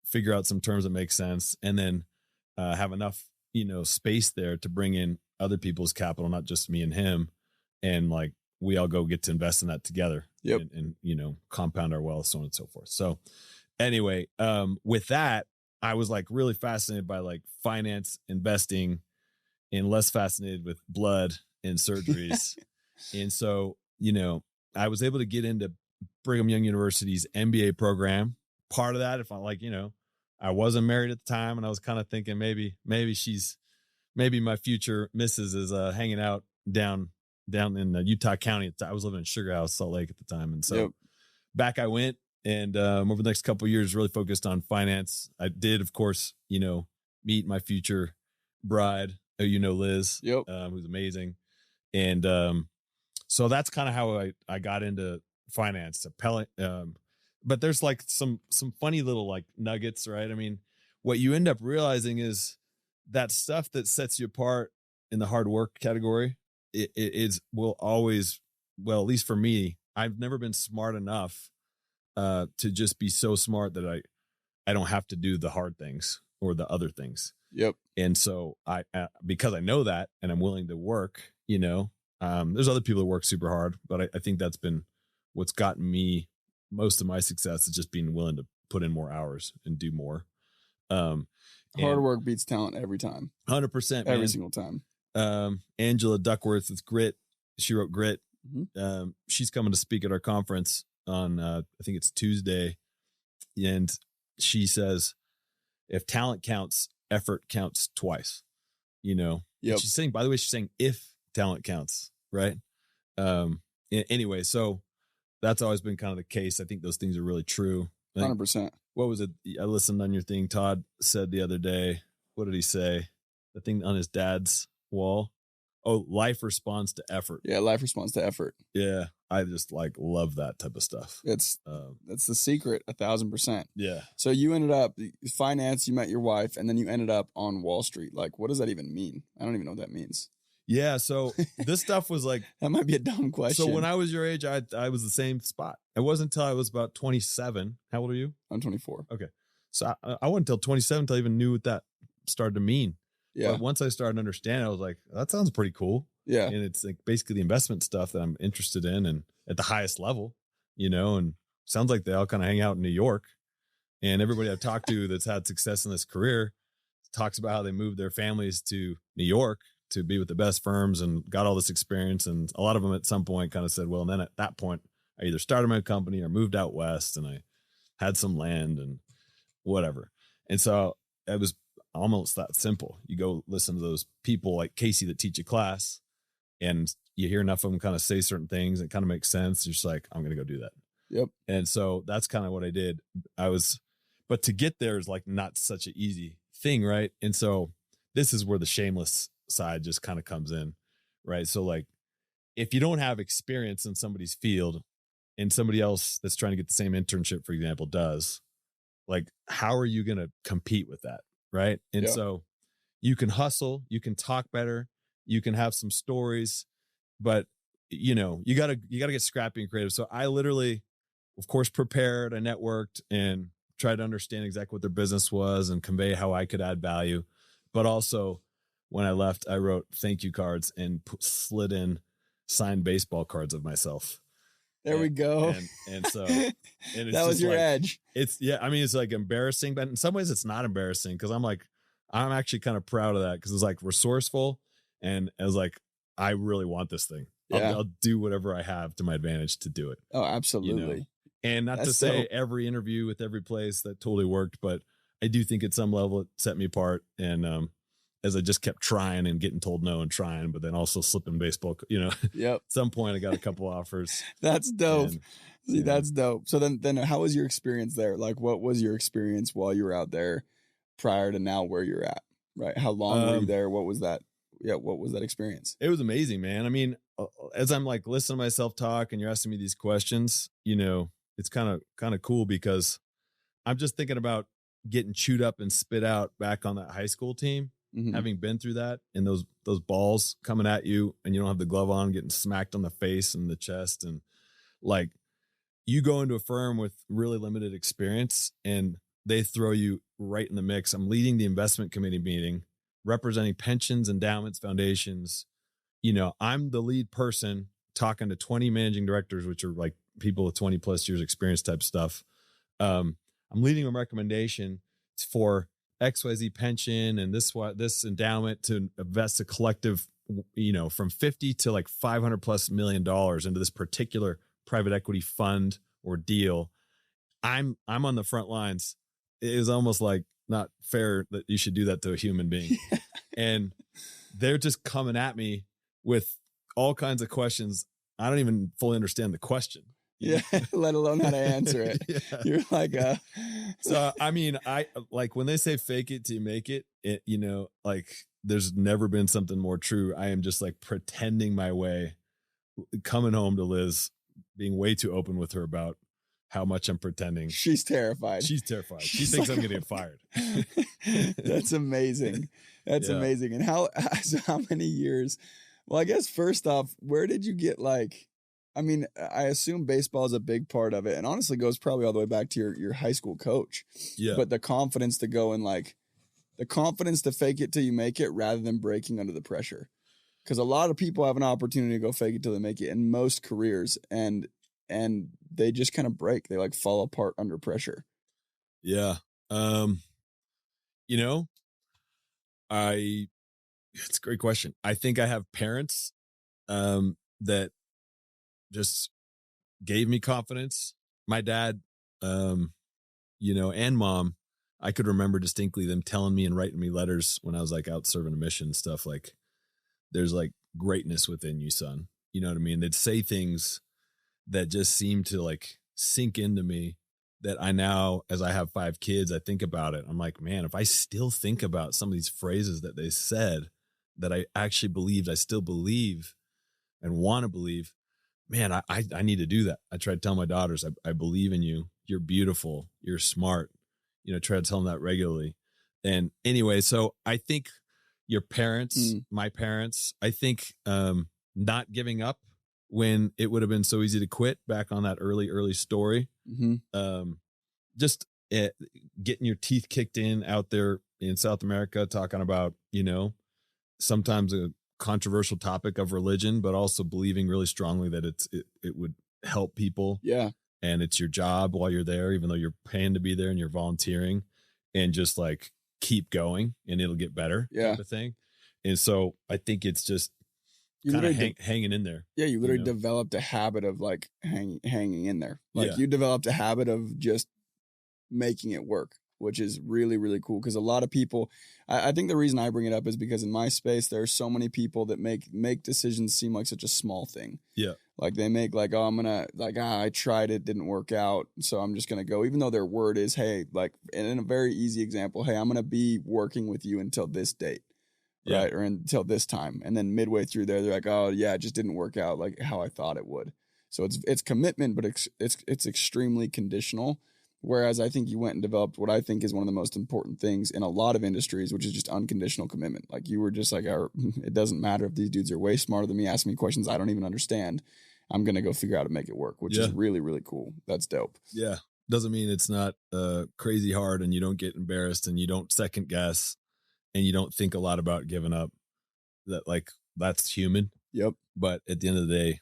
figure out some terms that make sense, and then have enough, you know, space there to bring in other people's capital, not just me and him. And like, we all go get to invest in that together and, you know, compound our wealth, so on and so forth. So anyway, with that, I was like really fascinated by like finance, investing, and less fascinated with blood and surgeries. And so, you know, I was able to get into Brigham Young University's MBA program. Part of that, if I like, you know, I wasn't married at the time and I was kind of thinking maybe my future missus is hanging out down in Utah County. I was living in Sugar House, Salt Lake at the time. And so back I went, and over the next couple of years, really focused on finance. I did, of course, you know, meet my future bride, you know, Liz, who's amazing. And so that's kind of how I got into finance. But there's like some funny little like nuggets, right? I mean, what you end up realizing is that stuff that sets you apart in the hard work category, will always, well, at least for me, I've never been smart enough to just be so smart that I don't have to do the hard things or the other things. Yep. And so because I know that and I'm willing to work, there's other people that work super hard, but I think that's been what's gotten me most of my success, is just being willing to put in more hours and do more. Hard work beats talent every time. 100%. Every single time. Angela Duckworth with Grit. She wrote Grit. Mm-hmm. She's coming to speak at our conference on, I think it's Tuesday. And she says, if talent counts, effort counts twice, Yep. She's saying, by the way, she's saying if talent counts, right? Anyway, so that's always been kind of the case. I think those things are really true. 100%. What was it? I listened on your thing. Todd said the other day, what did he say? The thing on his dad's wall. Oh, life responds to effort. Yeah. Life responds to effort. Yeah. I just love that type of stuff. That's the secret 1,000%. Yeah. So you ended up finance, you met your wife, and then you ended up on Wall Street. Like, what does that even mean? I don't even know what that means. Yeah. So this stuff was like, that might be a dumb question. So when I was your age, I was the same spot. It wasn't until I was about 27. How old are you? I'm 24. Okay. So I wasn't until 27 until I even knew what that started to mean. Yeah. But once I started understanding, I was like, that sounds pretty cool. Yeah. And it's like basically the investment stuff that I'm interested in, and at the highest level, and sounds like they all kind of hang out in New York. And everybody I've talked to that's had success in this career talks about how they moved their families to New York to be with the best firms and got all this experience. And a lot of them at some point kind of said, well, and then at that point, I either started my company or moved out west and I had some land and whatever. And so it was almost that simple. You go listen to those people like Casey that teach a class, and you hear enough of them kind of say certain things. It kind of makes sense. You're just like, I'm going to go do that. Yep. And so that's kind of what I did. But to get there is like not such an easy thing. Right. And so this is where the shameless side just kind of comes in. Right. So like, if you don't have experience in somebody's field and somebody else that's trying to get the same internship, for example, does, like, how are you going to compete with that? Right. And so you can hustle, you can talk better, you can have some stories, but you gotta get scrappy and creative. So I literally, of course, prepared, I networked and tried to understand exactly what their business was and convey how I could add value. But also when I left, I wrote thank you cards and slid in signed baseball cards of myself. There we go. And so and it's that was your edge. It's it's like embarrassing, but in some ways it's not embarrassing because I'm actually kind of proud of that because it's like resourceful. And I was like, I really want this thing. I'll do whatever I have to my advantage to do it. Oh, absolutely. And not to say every interview with every place that totally worked, but I do think at some level it set me apart. And as I just kept trying and getting told no and trying, but then also slipping baseball, Yep. At some point I got a couple offers. That's dope. That's dope. So then how was your experience there? Like, what was your experience while you were out there prior to now where you're at? Right. How long were you there? What was that? Yeah. What was that experience? It was amazing, man. I mean, as I'm like listening to myself talk and you're asking me these questions, it's kind of cool because I'm just thinking about getting chewed up and spit out back on that high school team, having been through that, and those balls coming at you and you don't have the glove on, getting smacked on the face and the chest. And like, you go into a firm with really limited experience and they throw you right in the mix. I'm leading the investment committee meeting, representing pensions, endowments, foundations. I'm the lead person talking to 20 managing directors, which are like people with 20 plus years experience type stuff. I'm leading a recommendation for XYZ pension and this endowment to invest a collective, from 50 to like $500+ million into this particular private equity fund or deal. I'm on the front lines. It is almost like not fair that you should do that to a human being. And they're just coming at me with all kinds of questions. I don't even fully understand the question. Yeah. Let alone how to answer it. Yeah. You're like, so, I mean, I like when they say fake it till you make it, like there's never been something more true. I am just like pretending my way, coming home to Liz, being way too open with her about how much I'm pretending. She's terrified. She thinks like, I'm going to get fired. That's amazing. That's amazing. And how many years Well, I guess first off, where did you get like, I mean, I assume baseball is a big part of it, and honestly goes probably all the way back to your high school coach. Yeah. But the confidence to go and like, the confidence to fake it till you make it rather than breaking under the pressure. Because a lot of people have an opportunity to go fake it till they make it in most careers, and they just kind of break. They like fall apart under pressure. Yeah. You know, it's a great question. I think I have parents that just gave me confidence. My dad, and mom, I could remember distinctly them telling me and writing me letters when I was like out serving a mission and stuff, like, there's like greatness within you, son. You know what I mean? They'd say things that just seem to like sink into me, that I now, as I have 5 kids, I think about it. I'm like, man, if I still think about some of these phrases that they said that I actually believed, I still believe and want to believe, man, I need to do that. I try to tell my daughters, I believe in you. You're beautiful. You're smart. Try to tell them that regularly. And anyway, so I think your parents, my parents, I think not giving up when it would have been so easy to quit, back on that early story. Just getting your teeth kicked in out there in South America, talking about, sometimes a controversial topic of religion, but also believing really strongly that it would help people. Yeah. And it's your job while you're there, even though you're paying to be there and you're volunteering, and just like keep going and it'll get better. Yeah. Type of thing. And so I think it's just kind of hanging in there. Yeah. You literally developed a habit of like hanging in there. Like you developed a habit of just making it work, which is really, really cool. Because a lot of people, I think the reason I bring it up is because in my space, there are so many people that make decisions seem like such a small thing. Yeah. Like they make like, oh, I'm going to like, I tried it, didn't work out. So I'm just going to go, even though their word is, hey, like, and in a very easy example, hey, I'm going to be working with you until this date. Yeah. Right. Or until this time. And then midway through there, they're like, oh yeah, it just didn't work out like how I thought it would. So it's commitment, but it's extremely conditional. Whereas I think you went and developed what I think is one of the most important things in a lot of industries, which is just unconditional commitment. Like you were just like, it doesn't matter if these dudes are way smarter than me, asking me questions I don't even understand. I'm going to go figure out how to make it work, which is really, really cool. That's dope. Yeah. Doesn't mean it's not crazy hard, and you don't get embarrassed, and you don't second guess, and you don't think a lot about giving up. That's human. Yep. But at the end of the day,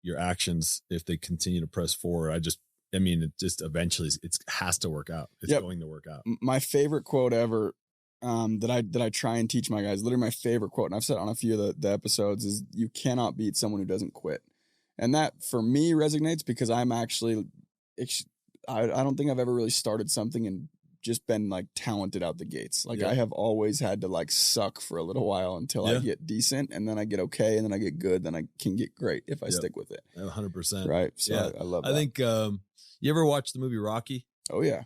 your actions, if they continue to press forward, it just eventually it has to work out. It's going to work out. My favorite quote ever that I try and teach my guys, literally my favorite quote, and I've said it on a few of the episodes, is you cannot beat someone who doesn't quit. And that for me resonates because I'm actually, I don't think I've ever really started something and just been like talented out the gates. Like I have always had to like suck for a little while until I get decent, and then I get okay, and then I get good, then I can get great if I stick with it. 100%. Right. So I love that. I think, you ever watch the movie Rocky? Oh yeah.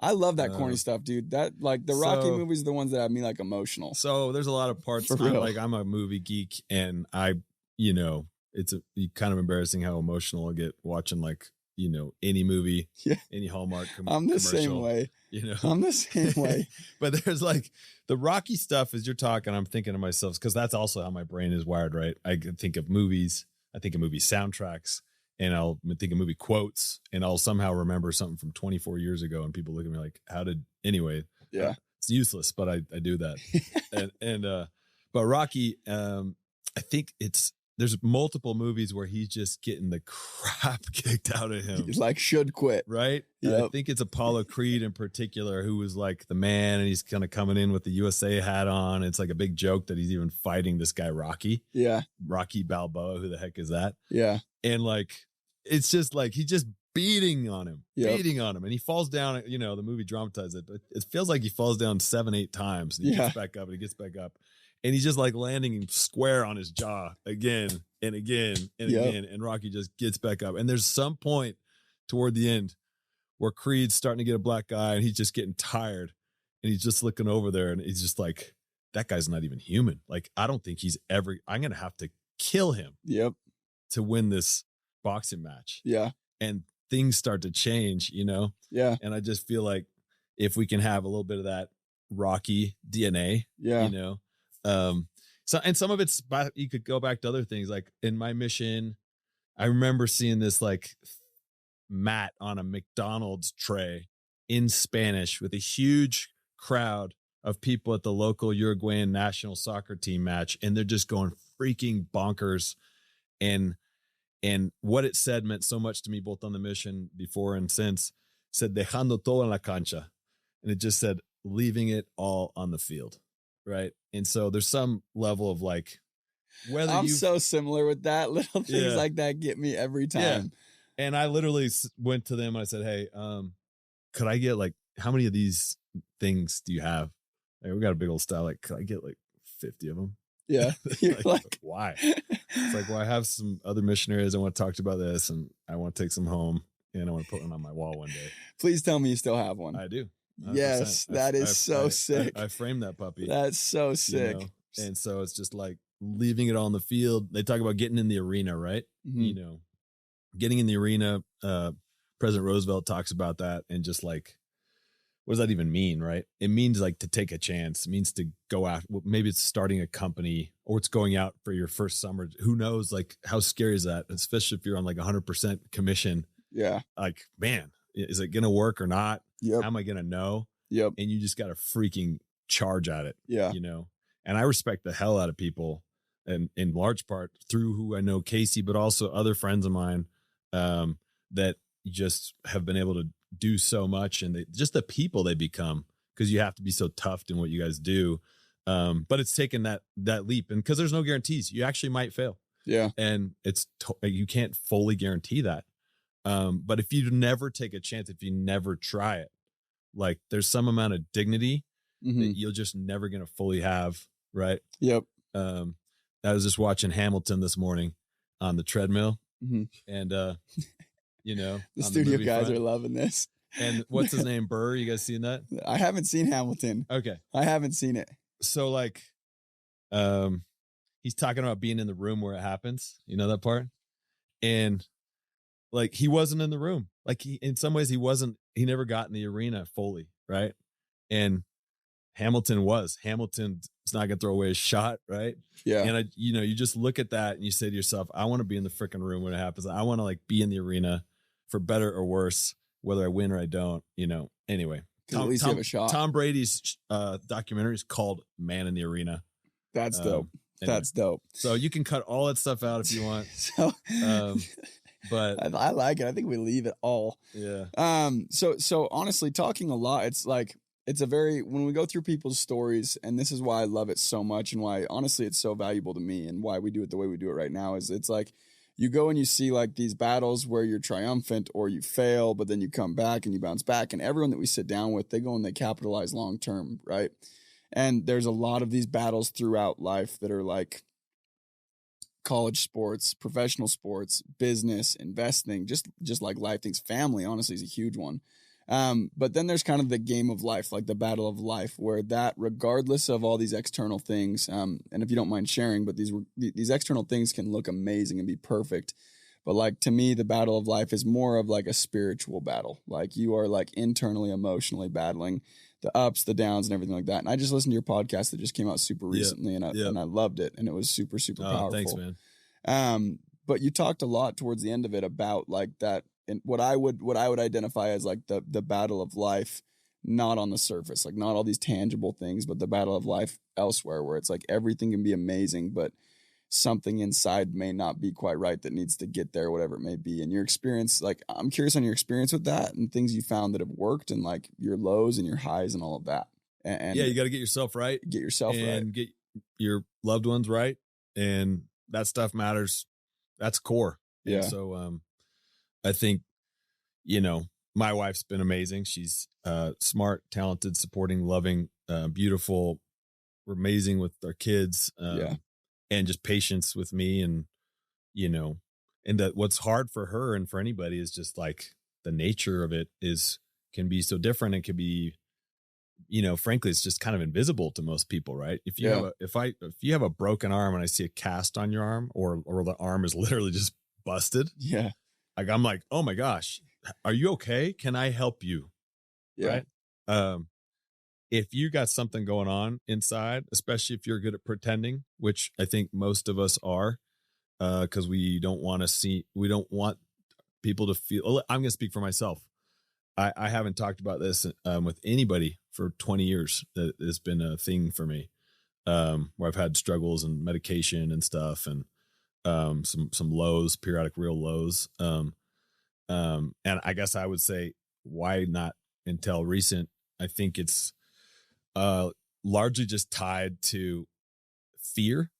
I love that corny stuff, dude. That like the Rocky movies are the ones that have me like emotional. So there's a lot of parts. I'm a movie geek, and it's kind of embarrassing how emotional I get watching like, any movie, any Hallmark I'm the same way. I'm the same way. But there's like the Rocky stuff as you're talking, I'm thinking to myself, because that's also how my brain is wired, right? I think of movies, I think of movie soundtracks, and I'll think of movie quotes, and I'll somehow remember something from 24 years ago, and people look at me like, anyway, it's useless, but I do that. But Rocky, I think there's multiple movies where he's just getting the crap kicked out of him. He's like, should quit. Right. Yep. I think it's Apollo Creed in particular, who was like the man, and he's kind of coming in with the USA hat on. It's like a big joke that he's even fighting this guy, Rocky. Yeah. Rocky Balboa. Who the heck is that? Yeah. And like, it's just like, he's just beating on him. And he falls down, the movie dramatized it, but it feels like he falls down 7-8 times, and he gets back up, and he gets back up. And he's just like landing him square on his jaw again and again and again. And Rocky just gets back up. And there's some point toward the end where Creed's starting to get a black eye, and he's just getting tired. And he's just looking over there, and he's just like, that guy's not even human. Like, I don't think I'm going to have to kill him to win this boxing match. Yeah. And things start to change, Yeah. And I just feel like if we can have a little bit of that Rocky DNA, So, and some of it's, you could go back to other things. Like in my mission, I remember seeing this like mat on a McDonald's tray in Spanish with a huge crowd of people at the local Uruguayan national soccer team match. And they're just going freaking bonkers. And what it said meant so much to me, both on the mission before and since. It said, dejando todo en la cancha. And it just said, leaving it all on the field. Right. And so there's some level of like, whether I'm so similar with that. Little things like that get me every time. Yeah. And I literally went to them and I said, hey, could I get like, how many of these things do you have? Like, we got a big old style. Like, could I get like 50 of them? Yeah. You're like, why? It's like, well, I have some other missionaries. I want to talk to you about this and I want to take some home and I want to put one on my wall one day. Please tell me you still have one. I do. 100%. Yes. That is so sick. I framed that puppy. That's so sick. You know? And so it's just like leaving it all on the field. They talk about getting in the arena, right? Mm-hmm. You know, getting in the arena. President Roosevelt talks about that and just like, what does that even mean, right? It means like to take a chance. It means to go out. Maybe it's starting a company or it's going out for your first summer. Who knows? Like, how scary is that? Especially if you're on like 100% commission. Yeah. Like, man, is it going to work or not? Yep. How am I going to know? Yep. And you just got to freaking charge at it. Yeah. You know, and I respect the hell out of people, and in large part through who I know, Casey, but also other friends of mine that just have been able to do so much, and just the people they become, because you have to be so tough in what you guys do. But it's taken that leap, and because there's no guarantees, you actually might fail. Yeah. And it's you can't fully guarantee that. But if you never take a chance, if you never try it, like there's some amount of dignity that you're just never going to fully have. Right. Yep. I was just watching Hamilton this morning on the treadmill, and you know, the studio guys are loving this. And what's his name? Burr. You guys seen that? I haven't seen Hamilton. Okay. I haven't seen it. So like, he's talking about being in the room where it happens. You know that part? And like, he wasn't in the room. Like in some ways he never got in the arena fully. Right. And Hamilton's not going to throw away a shot. Right. Yeah. And you just look at that and you say to yourself, I want to be in the freaking room when it happens. I want to like be in the arena for better or worse, whether I win or I don't, you know. Anyway, at least you have a shot. Tom Brady's documentary is called Man in the Arena. That's dope. Anyway. That's dope. So you can cut all that stuff out if you want. But I like it. I think we leave it all. Yeah. So honestly, talking a lot, it's like, when we go through people's stories, and this is why I love it so much and why honestly it's so valuable to me and why we do it the way we do it right now, is it's like you go and you see like these battles where you're triumphant or you fail, but then you come back and you bounce back, and everyone that we sit down with, they go and they capitalize long term, right? And there's a lot of these battles throughout life that are like college sports, professional sports, business, investing, just like life things. Family honestly is a huge one. But then there's kind of the game of life, like the battle of life, where that, regardless of all these external things, and if you don't mind sharing, but these external things can look amazing and be perfect. But like, to me, the battle of life is more of like a spiritual battle. Like you are like internally, emotionally battling the ups, the downs, and everything like that. And I just listened to your podcast that just came out super recently, and I loved it, and it was super, super powerful. Thanks, man. But you talked a lot towards the end of it about like that, and what I would identify as like the battle of life, not on the surface, like not all these tangible things, but the battle of life elsewhere, where it's like everything can be amazing, but something inside may not be quite right that needs to get there, whatever it may be. And your experience, like I'm curious on your experience with that and things you found that have worked, and like your lows and your highs and all of that. And yeah, you got to get yourself right. And get your loved ones right. And that stuff matters. That's core. Yeah. And so, I think, my wife's been amazing. She's smart, talented, supporting, loving, beautiful. We're amazing with our kids. And just patience with me. And, and that what's hard for her and for anybody is just like the nature of it can be so different. And can be, frankly, it's just kind of invisible to most people, right? If you if you have a broken arm and I see a cast on your arm, or the arm is literally just busted. Yeah. Like, I'm like, oh my gosh, are you okay? Can I help you? Yeah. Right. if you got something going on inside, especially if you're good at pretending, which I think most of us are, because we don't want people to feel. I'm going to speak for myself. I haven't talked about this with anybody for 20 years. That has been a thing for me, where I've had struggles and medication and stuff, and some lows, periodic real lows. And I guess I would say, why not until recent? I think it's largely just tied to fear,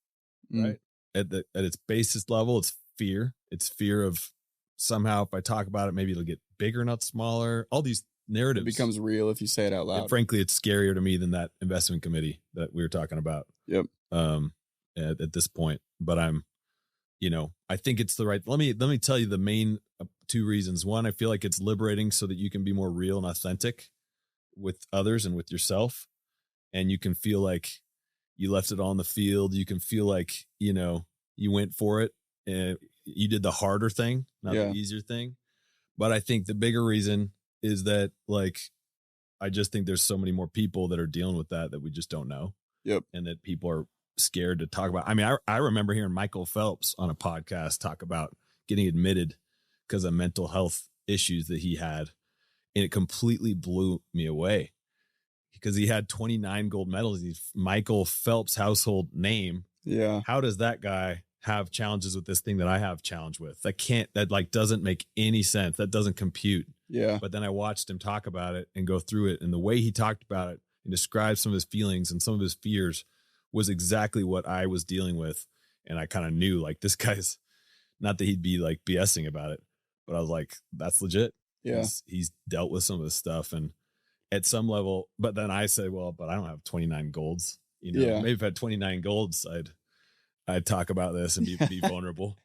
right? At its basis level, it's fear. It's fear of somehow if I talk about it, maybe it'll get bigger, not smaller. All these narratives. It becomes real if you say it out loud. And frankly, it's scarier to me than that investment committee that we were talking about. Yep. At this point, but I think it's the right. Let me tell you the main two reasons. One, I feel like it's liberating so that you can be more real and authentic with others and with yourself. And you can feel like you left it all on the field. You can feel like, you went for it and you did the harder thing, not the easier thing. But I think the bigger reason is that, like, I just think there's so many more people that are dealing with that we just don't know. Yep. And that people are scared to talk about. I mean, I remember hearing Michael Phelps on a podcast talk about getting admitted because of mental health issues that he had. And it completely blew me away because he had 29 gold medals. He's Michael Phelps household name. Yeah. How does that guy have challenges with this thing that I have challenge with? That doesn't make any sense. That doesn't compute. Yeah. But then I watched him talk about it and go through it. And the way he talked about it and described some of his feelings and some of his fears was exactly what I was dealing with. And I kind of knew, like, this guy's, not that he'd be like BSing about it, but I was like, that's legit. Yeah. He's dealt with some of this stuff. And at some level, but then I said, well, but I don't have 29 golds. Maybe if I had 29 golds, I'd talk about this and be vulnerable.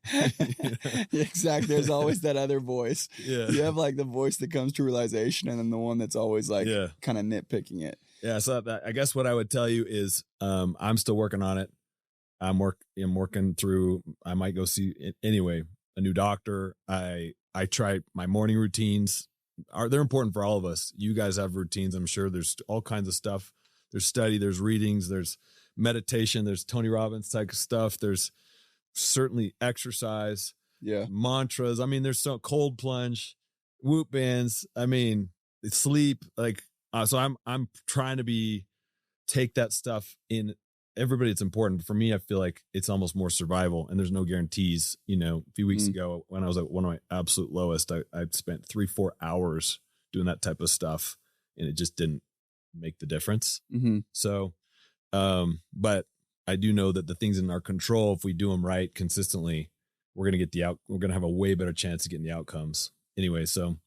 Exactly. There's always that other voice. Yeah. You have like the voice that comes to realization and then the one that's always like kind of nitpicking it. Yeah. So I guess what I would tell you is I'm still working on it. I'm working through, I might go see anyway, a new doctor. I try my morning routines. They're important for all of us. You guys have routines. I'm sure there's all kinds of stuff. There's study, there's readings, there's meditation, there's Tony Robbins type of stuff. There's certainly exercise, mantras. I mean, there's so cold plunge, whoop bands. I mean, sleep. Like, so I'm trying to take that stuff in. Everybody, it's important. For me, I feel like it's almost more survival, and there's no guarantees. A few weeks ago, when I was at one of my absolute lowest, I spent 3-4 hours doing that type of stuff, and it just didn't make the difference. Mm-hmm. So, but I do know that the things in our control, if we do them right consistently, we're going to we're going to have a way better chance of getting the outcomes anyway. So,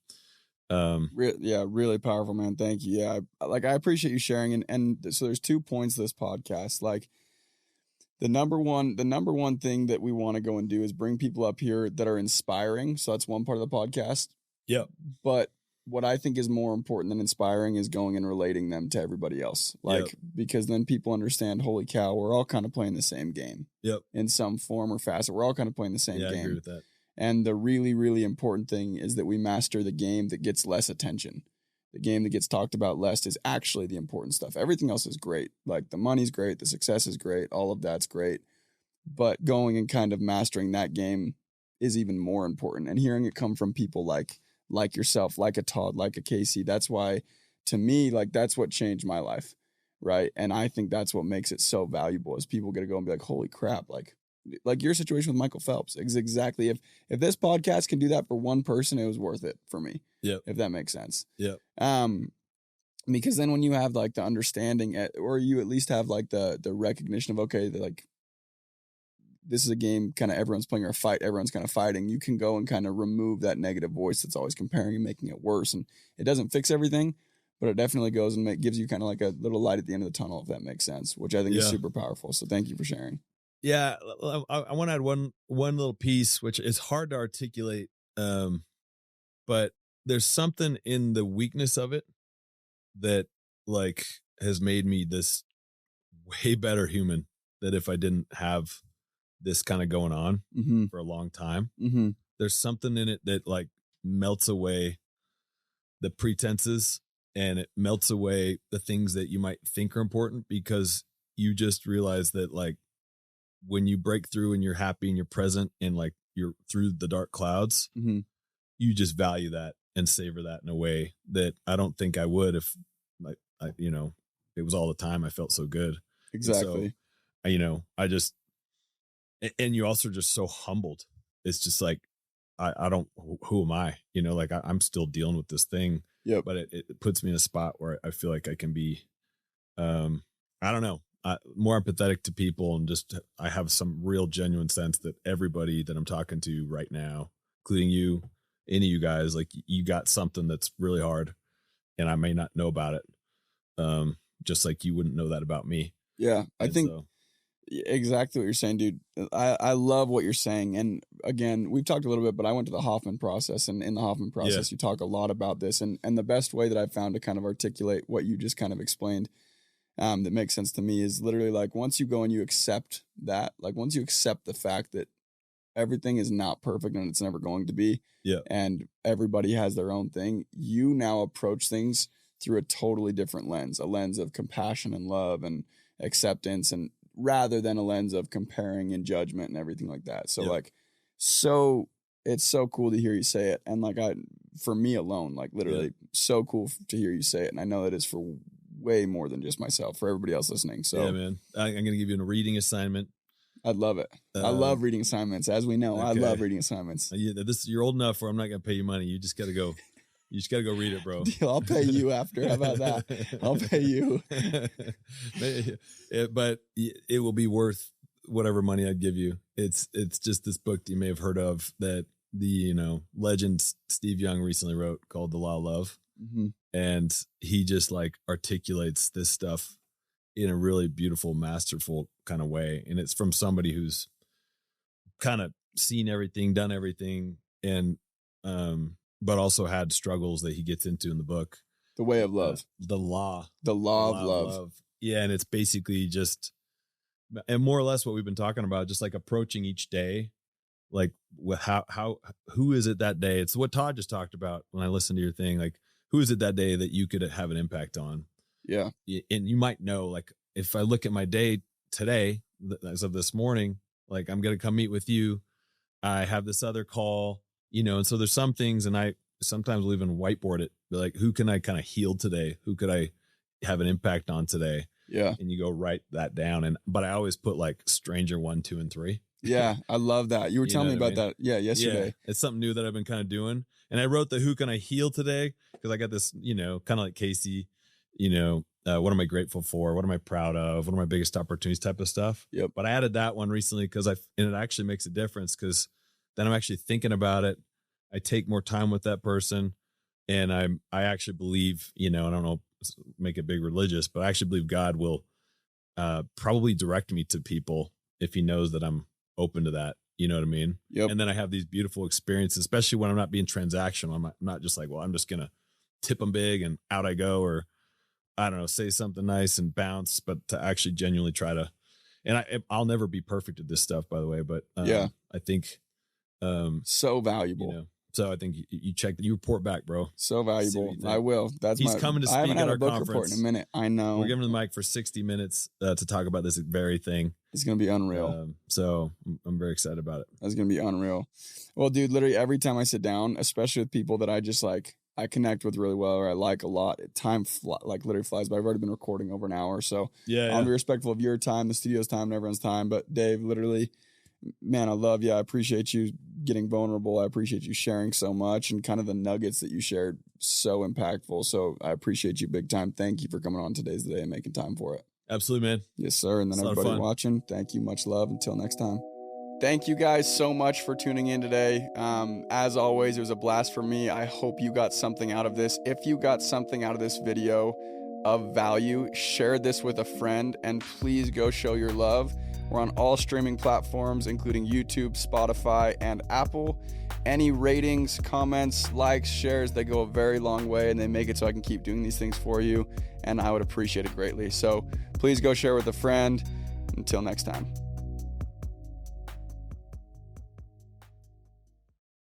really powerful, man. Thank you. Yeah. I appreciate you sharing. And so there's 2 points to this podcast. Like the number one thing that we want to go and do is bring people up here that are inspiring. So that's one part of the podcast. Yep. But what I think is more important than inspiring is going and relating them to everybody else. Because then people understand, holy cow, we're all kind of playing the same game. Yep. In some form or facet. We're all kind of playing the same game. I agree with that. And the really, really important thing is that we master the game that gets less attention. The game that gets talked about less is actually the important stuff. Everything else is great. Like the money's great. The success is great. All of that's great. But going and kind of mastering that game is even more important. And hearing it come from people like yourself, like a Todd, like a Casey. That's why, to me, like that's what changed my life. Right. And I think that's what makes it so valuable is people get to go and be like, holy crap, like your situation with Michael Phelps is exactly if this podcast can do that for one person, it was worth it for me. Yeah. If that makes sense. Yeah. Because then when you have like the understanding or you at least have like the recognition of, okay, like this is a game kind of everyone's playing or a fight, everyone's kind of fighting, you can go and kind of remove that negative voice that's always comparing and making it worse. And it doesn't fix everything, but it definitely goes and gives you kind of like a little light at the end of the tunnel, if that makes sense, which I think is super powerful. So thank you for sharing. Yeah, I want to add one little piece, which is hard to articulate, but there's something in the weakness of it that like has made me this way better human. That if I didn't have this kind of going on for a long time, there's something in it that like melts away the pretenses and it melts away the things that you might think are important, because you just realize that like when you break through and you're happy and you're present and like you're through the dark clouds, Mm-hmm. you just value that and savor that in a way that I don't think I would if like it was all the time. I felt so good. Exactly. And so, I just, and you're also just so humbled. It's just like, I don't, who am I? Like I'm still dealing with this thing. Yep. But it puts me in a spot where I feel like I can be, I don't know, more empathetic to people, and just I have some real genuine sense that everybody that I'm talking to right now, including you, any of you guys, like you got something that's really hard, and I may not know about it, just like you wouldn't know that about me. Yeah, I think exactly what you're saying, dude. I love what you're saying. And again, we've talked a little bit, but I went to the Hoffman process, and in the Hoffman process, you talk a lot about this. And the best way that I've found to kind of articulate what you just kind of explained, that makes sense to me, is literally like, once you go and you accept that, like once you accept the fact that everything is not perfect and it's never going to be, and everybody has their own thing, you now approach things through a totally different lens, a lens of compassion and love and acceptance, and rather than a lens of comparing and judgment and everything like that. So like, so it's so cool to hear you say it. And like, for me alone, like literally so cool to hear you say it. And I know that is for way more than just myself, for everybody else listening. So yeah, man, I'm going to give you a reading assignment. I'd love it. I love reading assignments. As we know, I love reading assignments. You're old enough where I'm not going to pay you money. You just got to go. You just got to go read it, bro. Deal, I'll pay you after. How about that? I'll pay you. But it will be worth whatever money I'd give you. It's just this book that you may have heard of that the legend Steve Young recently wrote, called The Law of Love. Mm-hmm. And he just like articulates this stuff in a really beautiful, masterful kind of way. And it's from somebody who's kind of seen everything, done everything, and but also had struggles that he gets into in the book. The Way of Love. The Law of Love. Yeah, and it's basically just, and more or less what we've been talking about, just like approaching each day, like who is it that day? It's what Todd just talked about when I listened to your thing. Like, who is it that day that you could have an impact on? Yeah. And you might know, like, if I look at my day today, as of this morning, like I'm going to come meet with you. I have this other call, and so there's some things, and I sometimes will even whiteboard it, be like, who can I kind of heal today? Who could I have an impact on today? Yeah. And you go write that down. But I always put like stranger 1, 2, and 3. Yeah. I love that. You were telling me about that. Yeah. Yesterday. Yeah, it's something new that I've been kind of doing. And I wrote the who can I heal today, because I got this, kind of like Casey, what am I grateful for? What am I proud of? What are my biggest opportunities type of stuff? Yep. But I added that one recently and it actually makes a difference, because then I'm actually thinking about it. I take more time with that person, and I actually believe, I don't know, make it big religious, but I actually believe God will probably direct me to people if he knows that I'm open to that. You know what I mean? Yep. And then I have these beautiful experiences, especially when I'm not being transactional. I'm not just like, well, I'm just going to tip them big and out I go, or I don't know, say something nice and bounce, but to actually genuinely try to, and I'll never be perfect at this stuff, by the way, but I think so valuable. So I think you check that, you report back, bro. So valuable. I will. He's coming to speak at our conference. Report in a minute. I know. We're giving him the mic for 60 minutes to talk about this very thing. It's going to be unreal. So I'm very excited about it. That's going to be unreal. Well, dude, literally every time I sit down, especially with people that I just like, I connect with really well, or I like a lot, time literally flies by. I've already been recording over an hour. So I'll be respectful of your time, the studio's time, and everyone's time. But Dave, literally, man, I love you. I appreciate you getting vulnerable. I appreciate you sharing so much, and kind of the nuggets that you shared, so impactful. So I appreciate you big time. Thank you for coming on Today's the Day and making time for it. Absolutely, man. Yes, sir. And then everybody watching, thank you. Much love. Until next time. Thank you guys so much for tuning in today. As always, it was a blast for me. I hope you got something out of this. If you got something out of this video of value, share this with a friend, and please go show your love. We're on all streaming platforms, including YouTube, Spotify, and Apple. Any ratings, comments, likes, shares, they go a very long way, and they make it so I can keep doing these things for you, and I would appreciate it greatly. So please go share with a friend. Until next time.